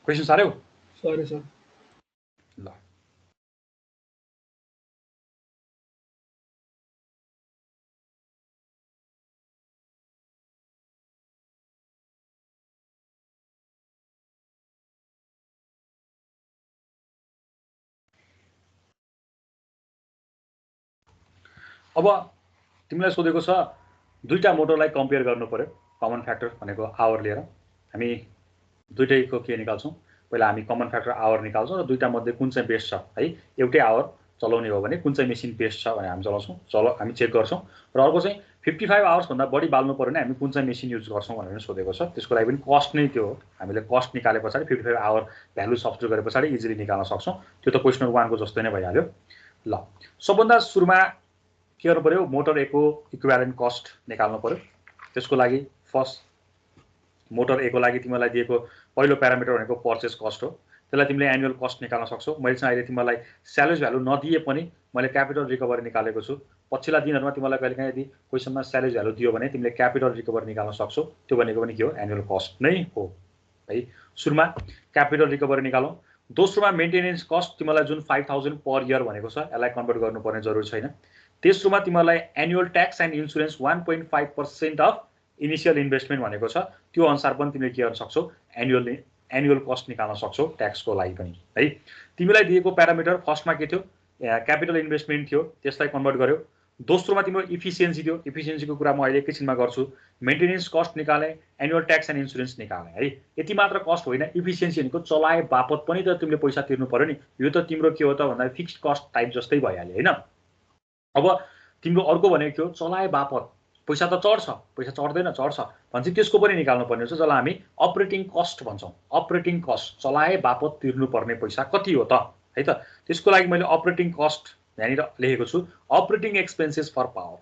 क्वेसन साह्रो सरी सर। ल अब तिमीलाई सोधेको छ दुईटा मोटरलाई कम्पेयर गर्नु पर्यो, कमन फ्याक्टर भनेको आवर लिएर हामी दुईटैको के निकाल्छौँ। पहिला हामी कमन फ्याक्टर आवर निकाल्छौँ र दुईटा मध्ये कुन चाहिँ बेस्ट छ है। एउटै आवर चलाउने हो भने कुन चाहिँ मेसिन बेस्ट छ भने हामी चलाउँछौँ, हामी चेक गर्छौँ। र अर्को चाहिँ 55 आवर्स भन्दा बढी बाल्नु पर्यो भने हामी कुन चाहिँ मेसिन युज गर्छौँ भनेर सोधेको छ। त्यसको लागि पनि कस्ट नै त्यो हो। हामीले कस्ट निकाले पछाडि 55 आवर भ्यालु सब्स्टिट्युट गरे पछाडि इजिली निकाल्न सक्छौँ। त्यो त क्वेसन नम्बर 1 को जस्तै नै भइहाल्यो। ल सबभन्दा सुरुमा के गर्नु पर्यो, मोटर ए को इक्विभ्यालेन्ट कस्ट निकाल्नु पर्यो। त्यसको लागि फर्स्ट मोटर ए को लागि तिमीलाई दिएको पहिलो प्यारामिटर भनेको पर्चेस कस्ट हो। त्यसलाई तिमीले एनुअल कस्ट निकाल्न सक्छौ। मैले चाहिँ अहिले तिमीलाई स्यालेज भ्यालु नदिए पनि मैले क्यापिटल रिकभरी निकालेको छु। पछिल्ला दिनहरुमा तिमीलाई कहिलेकाहीँ यदि क्वेसनमा स्यालेज भ्यालु दियो भने तिमीले क्यापिटल रिकभरी निकाल्न सक्छौ। त्यो भनेको पनि के हो, एनुअल कस्ट नै हो है। सुरुमा क्यापिटल रिकभरी निकालौं। दोस्रोमा मेन्टेनेन्स कस्ट तिमीलाई जुन 5000 पर इयर भनेको छ यसलाई कन्भर्ट गर्नुपर्ने जरुरी छैन। तेस्रोमा तिमीलाई annual tax and insurance 1.5% of initial investment भनेको छ। त्यो अनुसार पनि तिमीले के गर्न सक्छौ, एनुअल कस्ट निकाल्न सक्छौ ट्याक्सको लागि पनि है। तिमीलाई दिएको प्यारामिटर फर्स्टमा के थियो, क्यापिटल इन्भेस्टमेन्ट थियो, त्यसलाई कन्भर्ट गर्यो। दोस्रोमा तिम्रो इफिसियन्सी थियो, इफिसियन्सीको कुरा म अहिले एकैछिनमा गर्छु। मेन्टेनेन्स कस्ट निकाले, एनुअल ट्याक्स एन्ड इन्स्योरेन्स निकाले है। यति मात्र कस्ट होइन, इफिसियन्सी भनेको चलाए बापत पनि त तिमीले पैसा तिर्नु पर्यो नि। यो त तिम्रो के हो त भन्दा फिक्स्ड कस्ट टाइप जस्तै भइहाल्यो हैन। अब तिम्रो अर्को भनेको के हो, चलाए बापत पैसा त चढ्छ, पैसा चढ्दैन चढ्छ भनेपछि त्यसको पनि निकाल्नु पर्ने हुन्छ, जसलाई हामी अपरेटिङ कस्ट भन्छौँ। अपरेटिङ कस्ट चलाए बापत तिर्नुपर्ने पैसा कति हो त, है त। त्यसको लागि मैले अपरेटिङ कस्ट यहाँनिर लेखेको छु, अपरेटिङ एक्सपेन्सेस फर पावर।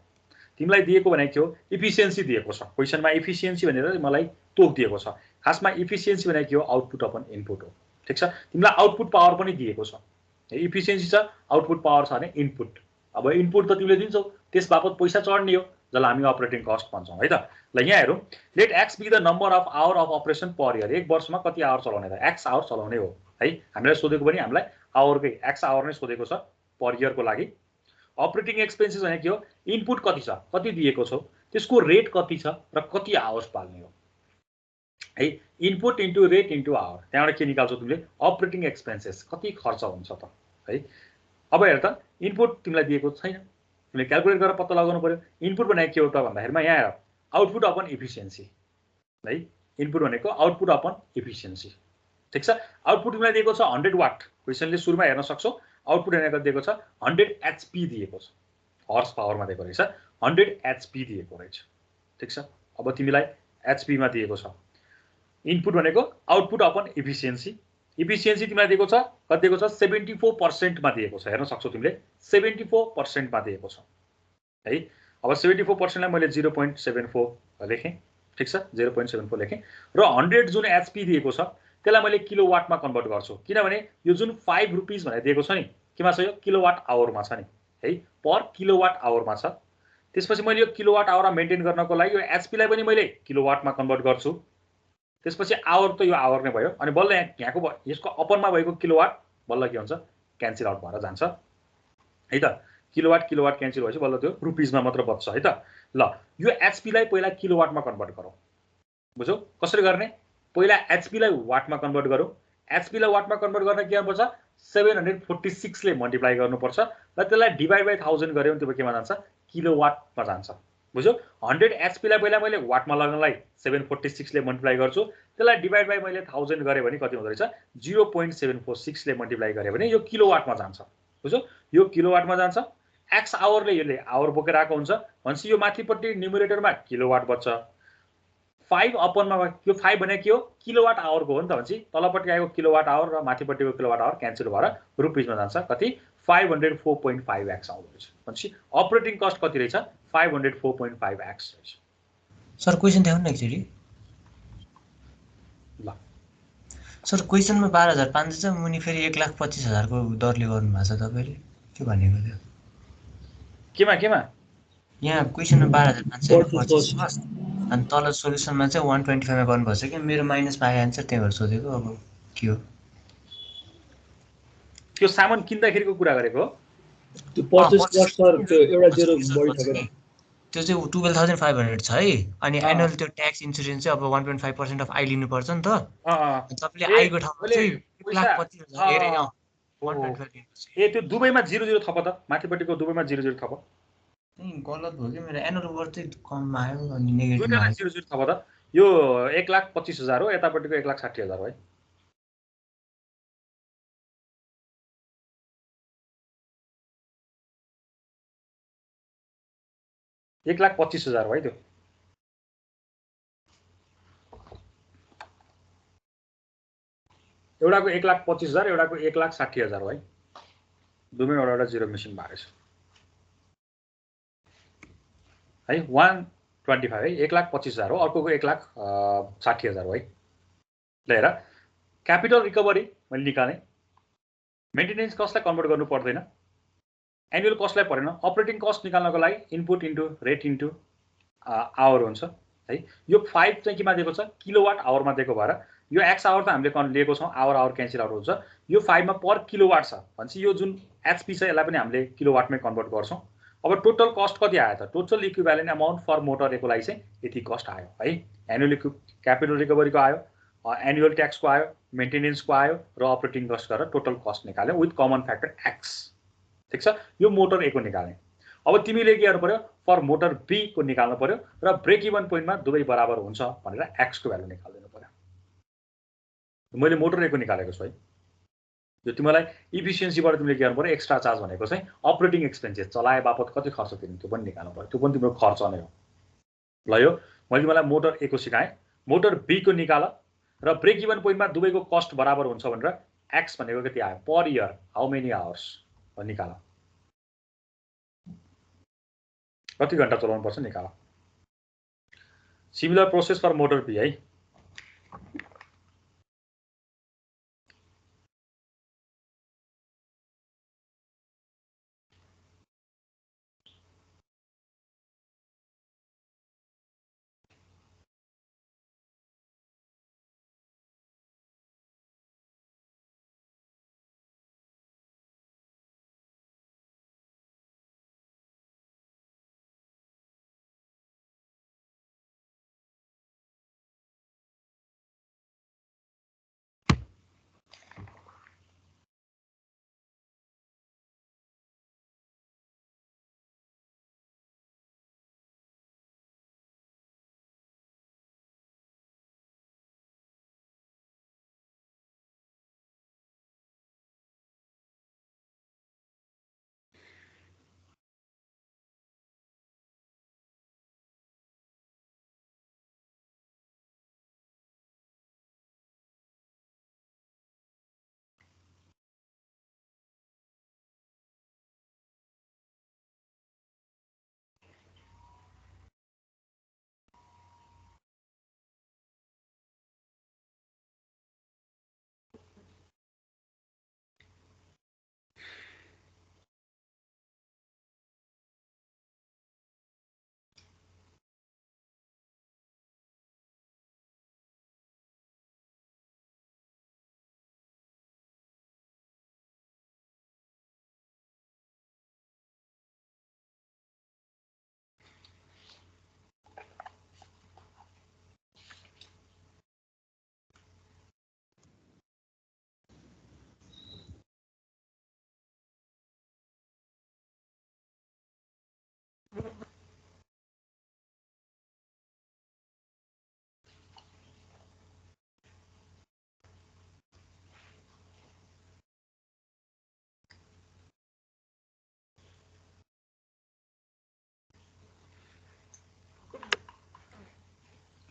तिमीलाई दिएको भनेको के हो, इफिसियन्सी दिएको छ। क्वेसनमा इफिसियन्सी भनेर मलाई तोक दिएको छ। खासमा इफिसियन्सी भनेको के हो, आउटपुट अपन इनपुट हो, ठिक छ। तिमीलाई आउटपुट पावर पनि दिएको छ। इफिसियन्सी छ, आउटपुट पावर छ भने इनपुट। अब इनपुट त तिमीले दिन्छौ, त्यस बापत पैसा चढ्ने हो, जसलाई हामी अपरेटिङ कस्ट भन्छौँ, है त। ल यहाँ हेरौँ, let X be the number of hour of operation per year. एक वर्षमा कति आवर चलाउने त, एक्स आवर चलाउने हो, है। हामीलाई सोधेको पनि हामीलाई आवरकै एक्स आवर नै सोधेको छ पर इयरको लागि। अपरेटिङ एक्सपेन्सेस भनेको के हो, इनपुट कति छ, कति दिएको छौ, त्यसको रेट कति छ र कति आवर्स पाल्ने हो, है। Input into rate into hour, त्यहाँबाट के निकाल्छौ तिमीले, अपरेटिङ एक्सपेन्सेस कति खर्च हुन्छ त, है। अब हेर त, इनपुट तिमीलाई दिएको छैन, तिमीले क्यालकुलेट गरेर पत्ता लगाउनु पर्यो। इनपुट भनेको के हो त भन्दाखेरिमा यहाँ हेर, आउटपुट अपन इफिसियन्सी, है। इनपुट भनेको आउटपुट अपन इफिसियन्सी, ठिक छ। आउटपुट तिमीलाई दिएको छ 100 वाट, क्वेसनले सुरुमा हेर्न सक्छौ। आउटपुट भनेको दिएको छ 100 एचपी दिएको छ, हर्स पावरमा दिएको रहेछ, 100 एचपी दिएको रहेछ, ठिक छ। अब तिमीलाई एचपीमा दिएको छ। इनपुट भनेको आउटपुट अपन इफिसियन्सी, इफिसियन्सी तिमीलाई दिएको छ कति दिएको छ, 74% मा दिएको छ, हेर्न सक्छौ तिमीले 74% मा दिएको छ, है। अब 74% लाई मैले 0.74 लेखेँ, ठिक छ, 0.74 लेखेँ। र 100 जुन एचपी दिएको छ त्यसलाई मैले किलोवाटमा कन्भर्ट गर्छु, किनभने यो जुन 5 रुपिस भनेर दिएको छ नि, केमा छ, यो किलोवाट आवरमा छ नि, है। पर किलोवाट आवरमा छ। त्यसपछि मैले यो किलोवाट आवरमा मेन्टेन गर्नको लागि यो एचपी लाई पनि मैले किलोवाटमा कन्भर्ट गर्छु। त्यसपछि आवर त यो आवर नै भयो, अनि बल्ल यहाँको यसको अपनमा भएको किलोवाट बल्ल के हुन्छ, क्यान्सल आउट भएर जान्छ, है त। किलोवाट किलोवाट क्यान्सल भएपछि बल्ल त्यो रुपिसमा मात्र बच्छ, है त। ल यो एचपी लाई पहिला किलोवाटमा कन्भर्ट गरौँ, बुझ्यौ कसरी गर्ने। पहिला एचपी लाई वाटमा कन्भर्ट गरौँ। एचपी लाई वाटमा कन्भर्ट गर्न के गर्नुपर्छ, 746 ले मल्टिप्लाई गर्नुपर्छ र त्यसलाई डिभाइड बाइ 1000 गर्यौँ, त्यो केमा जान्छ, किलोवाटमा जान्छ, बुझ्यौ। 100 एचपी लाई पहिला मैले वाटमा लगाउनलाई 746 ले मल्टिप्लाई गर्छु, त्यसलाई डिभाइड बाइ मैले 1000 गरे भने कति हुँदो रहेछ, 0.746 ले मल्टिप्लाई गरे भने यो किलोवाटमा जान्छ, बुझ्यौ। यो किलोवाटमा जान्छ। एक्स आवरले यसले आवर बोकेर आएको हुन्छ भनेपछि यो माथिपट्टि न्युमरेटरमा किलोवाट बच्छ। 5 अपनमा यो 5 भनेको के हो, किलोवाट आवरको हो नि त, भनेपछि तलपट्टि आएको किलोवाट आवर र माथिपट्टिको किलोवाट आवर क्यान्सल भएर रुपिसमा जान्छ, कति 504.5 एक्स आउँदो रहेछ। भनेपछि अपरेटिङ कस्ट कति रहेछ, 504.5 एक्स रहेछ। सर क्वेसन देखाउनु न एकचोटि। ल सर क्वेसनमा 12,500 छ, मुनि फेरि 1,25,000 को दरले गर्नु भएको छ, तपाईँले के भनेको थियो, केमा केमा, यहाँ क्वेसनमा 12,500 फर्स्ट, अनि तल सोल्युसनमा चाहिँ 125 मा गर्नुपर्छ कि, मेरो माइनस पाए आन्सर त्यही भएर सोधेको। अब के हो त्यो सामान किन्दाखेरिको कुरा गरेको हो, त्यो पर्चेस कस्ट सर, त्यो एउटा जेरो बढी थकेर त्यो चाहिँ 12,500 छ है। अनि एनुअल त्यो ट्याक्स इन्स्योरेन्स चाहिँ अब 1.5% अफ आइ लिनुपर्छ नि त। तपाईँले आइको ठाउँमा चाहिँ 1,25,000 हेरे 1.5 ए त्यो दुबईमा 00 थप त, माथिपट्टिको दुबईमा 00 थप। गलत भयो कि मेरो, एनुअल वर्थ चाहिँ कम आयो अनि नेगेटिभ आयो। 00 थप त, यो 1,25,000 हो, यतापट्टिको 1,60,000 हो, है। $1,25,000 हो है, त्यो एउटाको 1,25,000, एउटाको 1,60,000 हो है। दुवैमा एउटा जिरो मिसिङ भएको छ है। 125 है, 1,25,000 हो, अर्कोको 1,60,000 हो है। ल हेर, क्यापिटल रिकभरी मैले निकालेँ, मेन्टेनेन्स कस्टलाई कन्भर्ट गर्नु पर्दैन, एनुअल कस्टलाई परेन। अपरेटिङ कस्ट निकाल्नको लागि input into rate into hour हुन्छ, है। यो 5 चाहिँ केमा दिएको छ, किलोवाट आवरमा दिएको भएर यो एक्स आवर त हामीले लिएको छौँ, आवर क्यान्सल आउट हुन्छ। यो 5 मा पर किलोवाट छ भनेपछि यो जुन एचपी छ यसलाई पनि हामीले किलोवाटमै कन्भर्ट गर्छौँ। अब टोटल कस्ट कति आयो त, total equivalent amount for motor एको लागि चाहिँ यति कस्ट आयो, है। एनुअल क्यापिटल रिकभरीको आयो, एनुअल ट्याक्सको आयो, मेन्टेनेन्सको आयो र अपरेटिङ कस्ट गरेर टोटल कस्ट निकाल्यो विथ कमन फ्याक्टर एक्स, ठिक छ। यो मोटर ए को निकाल्ने। अब तिमीले के गर्नु पर्यो, फर मोटर बी को निकाल्नु पर्यो र ब्रेक इभन पोइन्टमा दुवै बराबर हुन्छ भनेर एक्स को भ्यालु निकाल्दिनु पर्यो। मैले मोटर ए को निकालेको छु है। यो तिमीलाई इफिसियन्सीबाट तिमीले के गर्नु पर्यो, एक्स्ट्रा चार्ज भनेको चाहिँ अपरेटिङ एक्सपेन्सेस, चलाए बापत कति खर्च तिर्नु त्यो पनि निकाल्नु पर्यो, त्यो पनि तिम्रो खर्च नै हो। ल यो मैले मलाई मोटर ए को सिकाएँ, मोटर बी को निकाल र ब्रेक इभन पोइन्टमा दुवैको कस्ट बराबर हुन्छ भनेर एक्स भनेको कति आयो per year how many hours निकाल, कति घण्टा चलाउनु पर्छ निकाल। Similar process for motor B है।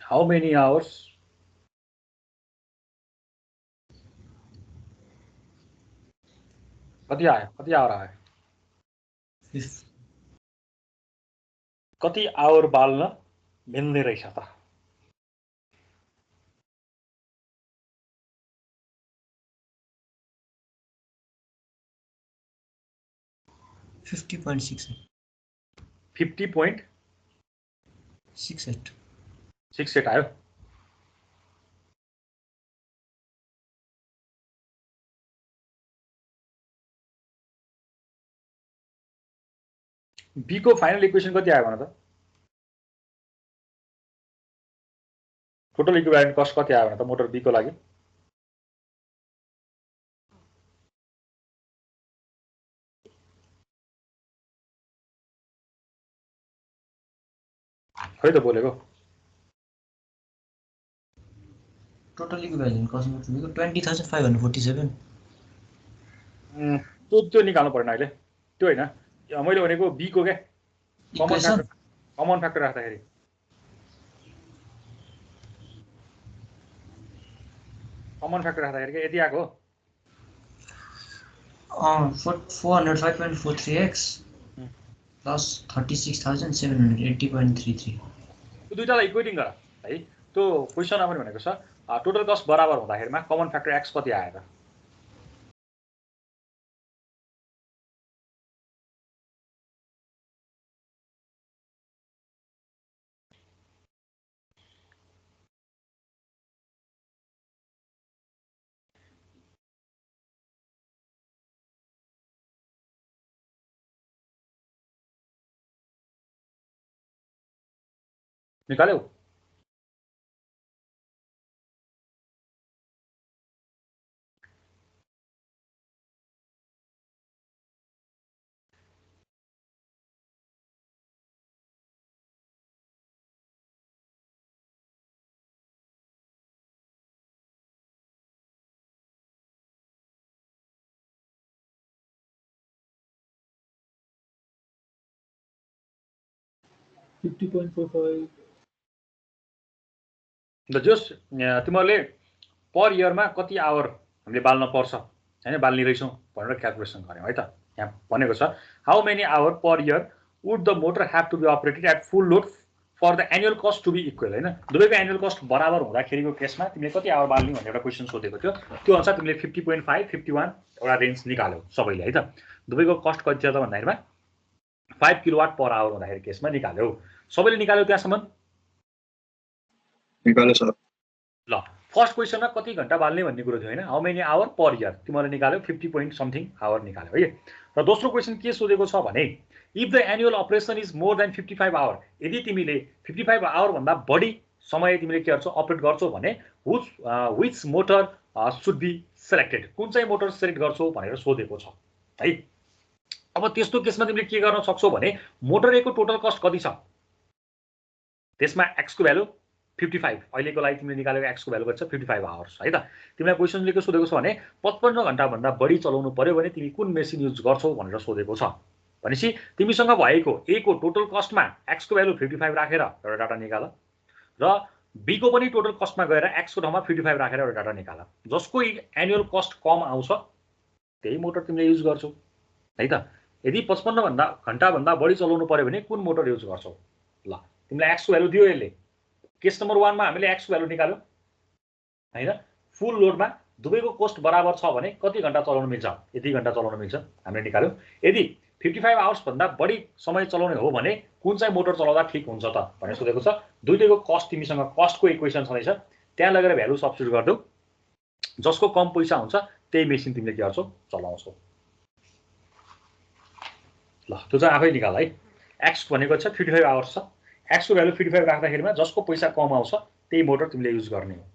How many hours? कति आयो, कति आवर आयो, कति आवर बाल्न मिल्ने रहेछ त। 50.68 50.68 आयो। बी को फाइनल इक्वेसन कति आयो भन त, टोटल इक्विभ्यालेन्ट कस्ट कति आयो भन त मोटर बी को लागि। खै त बोलेको टोटल इक्विभ्यालेन्ट कस्ट मोटर बीको 20,547। त्यो निकाल्नु पर्दैन अहिले, त्यो होइन मैले भनेको बी को क्या कमन फ्याक्टर राख्दाखेरि। कमन फ्याक्टर राख्दाखेरि के यति आएको हो 405.43x प्लस 36,780.33। त्यो दुईटालाई इक्वेटिङ गर है। त्यो क्वेसनमा पनि भनेको छ टोटल कस्ट बराबर हुँदाखेरिमा कमन फ्याक्टर एक्स कति आयो त। निकाल्यौ? $50.45 जस तिमीहरूले पर इयरमा कति आवर हामीले बाल्न पर्छ हैन बाल्ने रहेछौँ भनेर क्याल्कुलेसन गर्यौँ है त। यहाँ भनेको छ how many hour per year would the motor have to be operated at full load for the annual cost to be equal हैन। दुवैको एनुअल कस्ट बराबर हुँदाखेरिको केसमा तिमीले कति आवर बाल्ने भनेर एउटा क्वेसन सोधेको थियो। त्यो अनुसार तिमीले 50.5 51 एउटा रेन्ज निकाल्यौ सबैले है त। दुवैको कस्ट कति छ त भन्दाखेरिमा 5 किलोवाट पर आवर हुँदाखेरि केसमा निकाल्यौ। सबैले निकाल्यौ त्यहाँसम्म? निकाल्यो सर। ल फर्स्ट क्वेसनमा कति घण्टा बाल्ने भन्ने कुरो थियो हैन। How many hour per year तिमीले निकाल्यौ 50 point समथिङ आवर निकाल्यौ है। र दोस्रो क्वेसन के सोधेको छ भने if the annual operation is more than 55 hour यदि तिमीले 55 आवर भन्दा बढी समय तिमीले के गर्छौ अपरेट गर्छौ भने which motor should be selected कुन चाहिँ मोटर सेलेक्ट गर्छौ भनेर सोधेको छ है। अब त्यस्तो केसमा तिमीले के गर्न सक्छौ भने मोटर ए को टोटल कस्ट कति छ त्यसमा x को भ्यालु 55 अहिलेको लागि तिमीले निकालेको x को भ्यालु कति छ 55 आवर्स है त। तिमीलाई क्वेसनले के सोधेको छ भने 55 घण्टा भन्दा बढी चलाउनु पर्यो भने तिमी कुन मेसिन युज गर्छौ भनेर सोधेको छ। भनेपछि तिमीसँग भएको ए को टोटल कस्टमा x को भ्यालु 55 राखेर एउटा डाटा निकाल र b को पनि टोटल कस्टमा गएर x को ठाउँमा 55 राखेर एउटा डाटा निकाल। जसको एनुअल कस्ट कम आउँछ त्यही मोटर तिमीले युज गर्छौ है त। यदि 55 घण्टा भन्दा बढी चलाउनु पर्यो भने कुन मोटर युज गर्छौ? ल तिमीलाई x को भ्यालु दियो यसले। केस नम्बर 1 मा हामीले x को भ्यालु निकाल्यौ हैन। फुल लोडमा दुवैको कस्ट बराबर छ भने कति घण्टा चलाउन मिल्छ यति घण्टा चलाउन मिल्छ हामीले निकाल्यौ। यदि 55 आवर्स भन्दा बढी समय चलाउने हो भने कुन चाहिँ मोटर चलाउँदा ठीक हुन्छ त भनेर सोधेको छ। दुईटैको कस्ट तिमीसँग कस्टको इक्वेसन छँदैछ त्यहाँ लगेर भ्यालु सब्स्टिट्युट गर्देऊ। जसको कम पैसा हुन्छ त्यही मेसिन तिमीले के गर्छौ चलाउँछौ। ल त्यो चाहिँ आफै निकाल है। x भनेको छ 55 आवर्स छ। x को भ्यालु 55 राख्दाखेरिमा जसको पैसा कम आउँछ त्यही मोटर तिमीले युज गर्ने हो।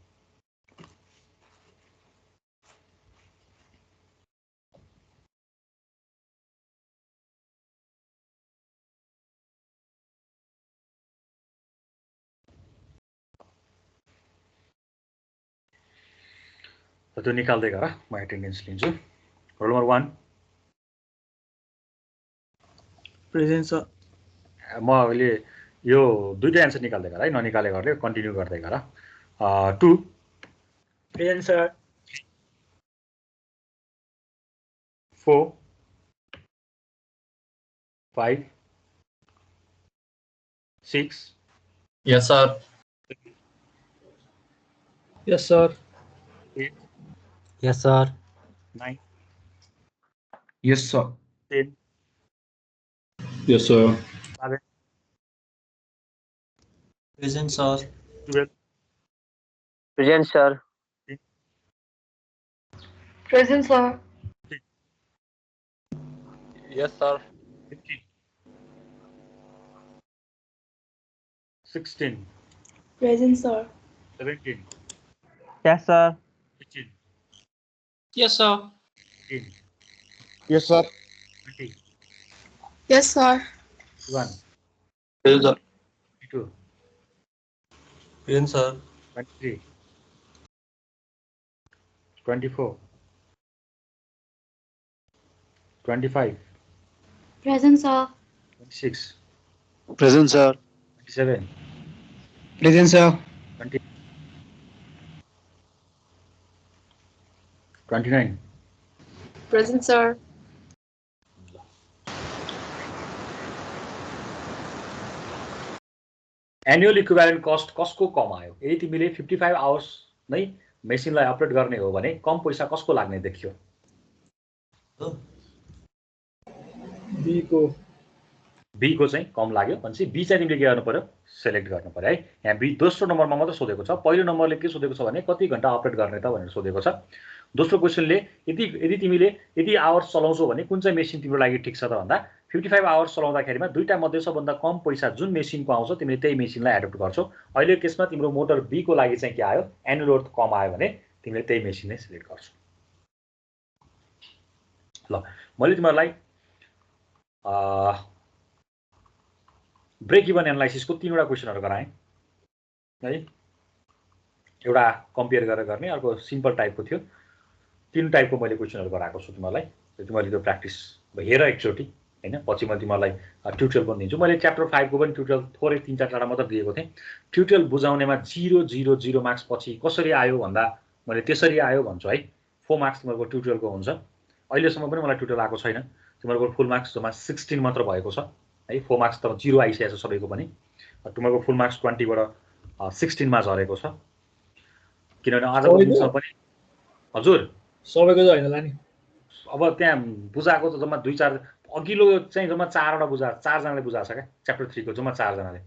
त्यो निकाल्दै गर म एटेन्डेन्स लिन्छु। Roll number 1 present sir. म अहिले यो दुईटा एन्सर निकाल्दै गर है ननिकालेकोहरूले कन्टिन्यू गर्दै गर। 2 present sir. 4 5 6 Yes, sir. Yes, sir. 8 Yes, sir. 9 Yes, sir. 10 Yes, sir. 11 Present, sir. 12 Present, sir. Present, sir. Yes, sir. 15 16 Present, sir. 17 Yes, sir. 18 Yes, sir. 19 Yes, sir. 20 Yes, sir. 21 Yes, sir. 22 Present, sir. 23 24 25 Present, sir. 26 Present, sir. 27 Present, sir. 20 29 Present, sir. Annual equivalent cost कसको कम आयो? यदि तिमीले 55 hours नै मेसिनलाई अपरेट गर्ने हो भने कम पैसा कसको लाग्ने देखियो? बी को चाहिँ कम लाग्यो भनेपछि बी चाहिँ तिमीले के गर्नु पर्यो सेलेक्ट गर्नु पर्यो है। यहाँ बी दोस्रो नम्बरमा मात्र सोधेको छ। पहिलो नम्बरले के सोधेको छ भने कति घण्टा अपरेट गर्ने त भनेर सोधेको छ। दोस्रो क्वेसनले यदि तिमीले यदि आवर्स चलाउँछौ भने कुन चाहिँ मेसिन तिम्रो लागि ठिक छ त भन्दा 55 आवर्स चलाउँदाखेरिमा दुईटा मध्ये सबभन्दा कम पैसा जुन मेसिनको आउँछ तिमीले त्यही मेसिनलाई एडप्ट गर्छौ। अहिले केसमा तिम्रो मोटर बी को लागि चाहिँ के आयो एनुअल लोड कम आयो भने तिमीले त्यही मेसिन नै सिलेक्ट गर्छौ। ल मैले तिमीहरूलाई ब्रेक इभन एनालाइसिसको 3वटा क्वेसनहरु गराएँ है। एउटा कम्पेयर गरेर गर्ने, अर्को सिम्पल टाइपको थियो। 3 टाइपको मैले क्वेसनहरु गराएको छु तिमीहरूलाई। तिमीहरूले त्यो प्र्याक्टिस हेर एकचोटी हैन। पछि म तिमीलाई ट्युटोरियल पनि दिन्छु। मैले च्याप्टर 5 को पनि ट्युटोरियल थोरै 3-4 मात्र दिएको थिएँ। ट्युटोरियल बुझाउनेमा 0 मार्क्स पछि कसरी आयो भन्दा मैले त्यसरी आयो भन्छु है। 4 मार्क्स तिमीहरूको ट्युटोरियलको हुन्छ। अहिलेसम्म पनि मलाई ट्युटोरियल आएको छैन। तिमीहरूको फुल मार्क्स जम्मा 16 मात्र भएको छ है। 4 मार्क्स त 0 आइसकेको छ सबैको पनि। तिमीहरूको फुल मार्क्स 20 बाट 16 मा झरेको छ। किनभने आजको दिनसम्म पनि हजुर सबैको त हैन लानी। अब त्यहाँ बुझाएको त जम्मा 2-4 अघिल्लो चाहिँ जम्मा 4 वटा बुझा 4 जनाले बुझाएको छ क्या च्याप्टर 3 को जम्मा 4 जनाले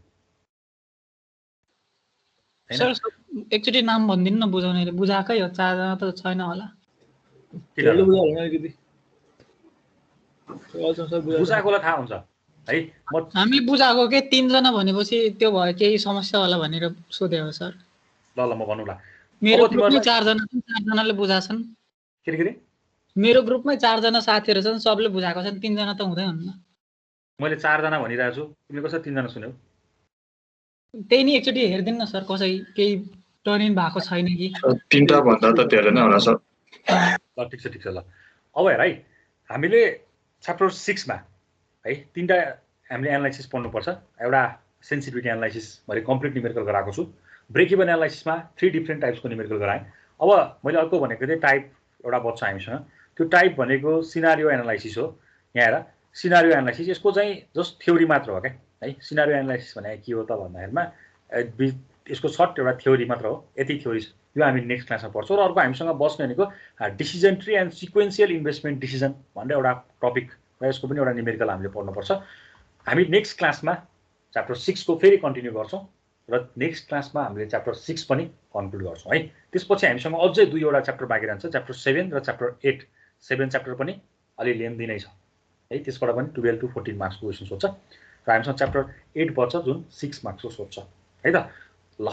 सर एकचोटि नाम भनिदिनु न बुझाउनेले बुझाएकै हो 4 जना त छैन होला केले बुझाउन अलिकति बुझाएकोलाई थाहा हुन्छ है। हामीले बुझाएको के 3 जना भनेपछि त्यो भयो केही समस्या होला भनेर सोधे हो सर। ल म भन्नुला मेरो ग्रुपमै 4 जनाले बुझाछन्। के मेरो ग्रुपमै 4 जना साथीहरु छन् सबले बुझाएको छन् 3 जना त हुँदै हुन्न। मैले 4 जना भनिरहेको छु तिमीले कसरी 3 जना सुन्यौ? त्यही नि एकचोटि हेर्दिनु न सर कसै केही टर्न इन भएको छैन कि 3टा भन्दा त धेरै नै होला सर। ल ठिक छ ल। अब हेर है हामीले च्याप्टर 6 मा है 3टा हामीले एनालाइसिस पढ्नुपर्छ। एउटा सेन्सिटिभिटी एनालाइसिस मैले कम्प्लिट न्युमेरिकल गराएको छु। ब्रेक इभन एनालाइसिसमा 3 डिफरेन्ट टाइप्सको न्युमेरिकल गराएँ। अब मैले अर्को भनेको चाहिँ टाइप एउटा बच्छ हामीसँग। त्यो टाइप भनेको सिनारियो एनालाइसिस हो। यहाँ हेर सिनारियो एनालाइसिस यसको चाहिँ जस्ट थ्योरी मात्र हो क्या है। सिनारियो एनालाइसिस भनेको के हो त भन्दाखेरिमा यसको सर्ट एउटा थ्योरी मात्र हो। यति थ्योरी छ यो हामी नेक्स्ट क्लासमा पढ्छौँ। र अर्को हामीसँग बस्ने भनेको decision tree and sequential investment decision भनेर एउटा टपिक र यसको पनि एउटा न्युमेरिकल हामीले पढ्नुपर्छ। हामी नेक्स्ट क्लासमा च्याप्टर 6 को फेरि कन्टिन्यू गर्छौँ र नेक्स्ट क्लासमा हामीले च्याप्टर 6 पनि कन्क्लुड गर्छौँ है। त्यसपछि हामीसँग अझै 2वटा च्याप्टर बाँकी रहन्छ च्याप्टर 7 र च्याप्टर 8। 7 च्याप्टर पनि अलि लेन्दी नै छ है। त्यसबाट पनि 12 to 14 मार्क्सको क्वेसन सोध्छ र हामीसँग च्याप्टर 8 बच्छ जुन 6 मार्क्सको सोध्छ है त। ल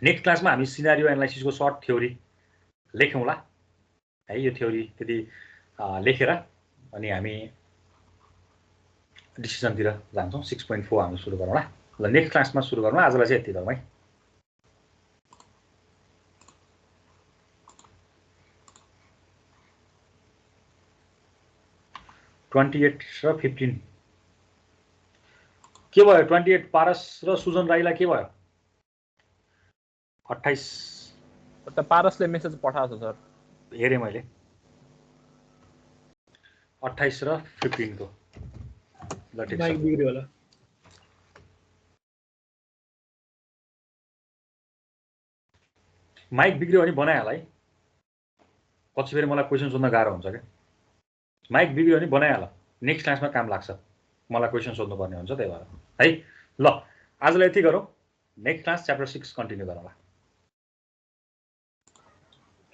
नेक्स्ट क्लासमा हामी सिनारियो एनालाइसिसको सर्ट थ्योरी लेखौँला है। यो थ्योरी त्यति लेखेर अनि हामी डिसिजनतिर जान्छौँ। 6.4 हामी सुरु गरौँला। ल नेक्स्ट क्लासमा सुरु गरौँ। आजलाई चाहिँ यति गरौँ है। र 15 के भयो? 28 पारस र सुजन राईलाई के भयो? 28 पारसले मेसेज पठाएको छ सर। हेरेँ मैले 28 र 15 को। ल ठिक छ। माइक बिग्रियो होला। माइक बिग्रियो भने बनाइहाल है। पछि फेरि मलाई क्वेसन सोध्न गाह्रो हुन्छ क्या। माइक बिग्रियो भने बनाइहाल। नेक्स्ट क्लासमा काम लाग्छ। मलाई क्वेसन सोध्नुपर्ने हुन्छ त्यही भएर है। ल आजलाई यति गरौँ। नेक्स्ट क्लास च्याप्टर 6 कन्टिन्यू गरौँला।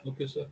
Okay sir.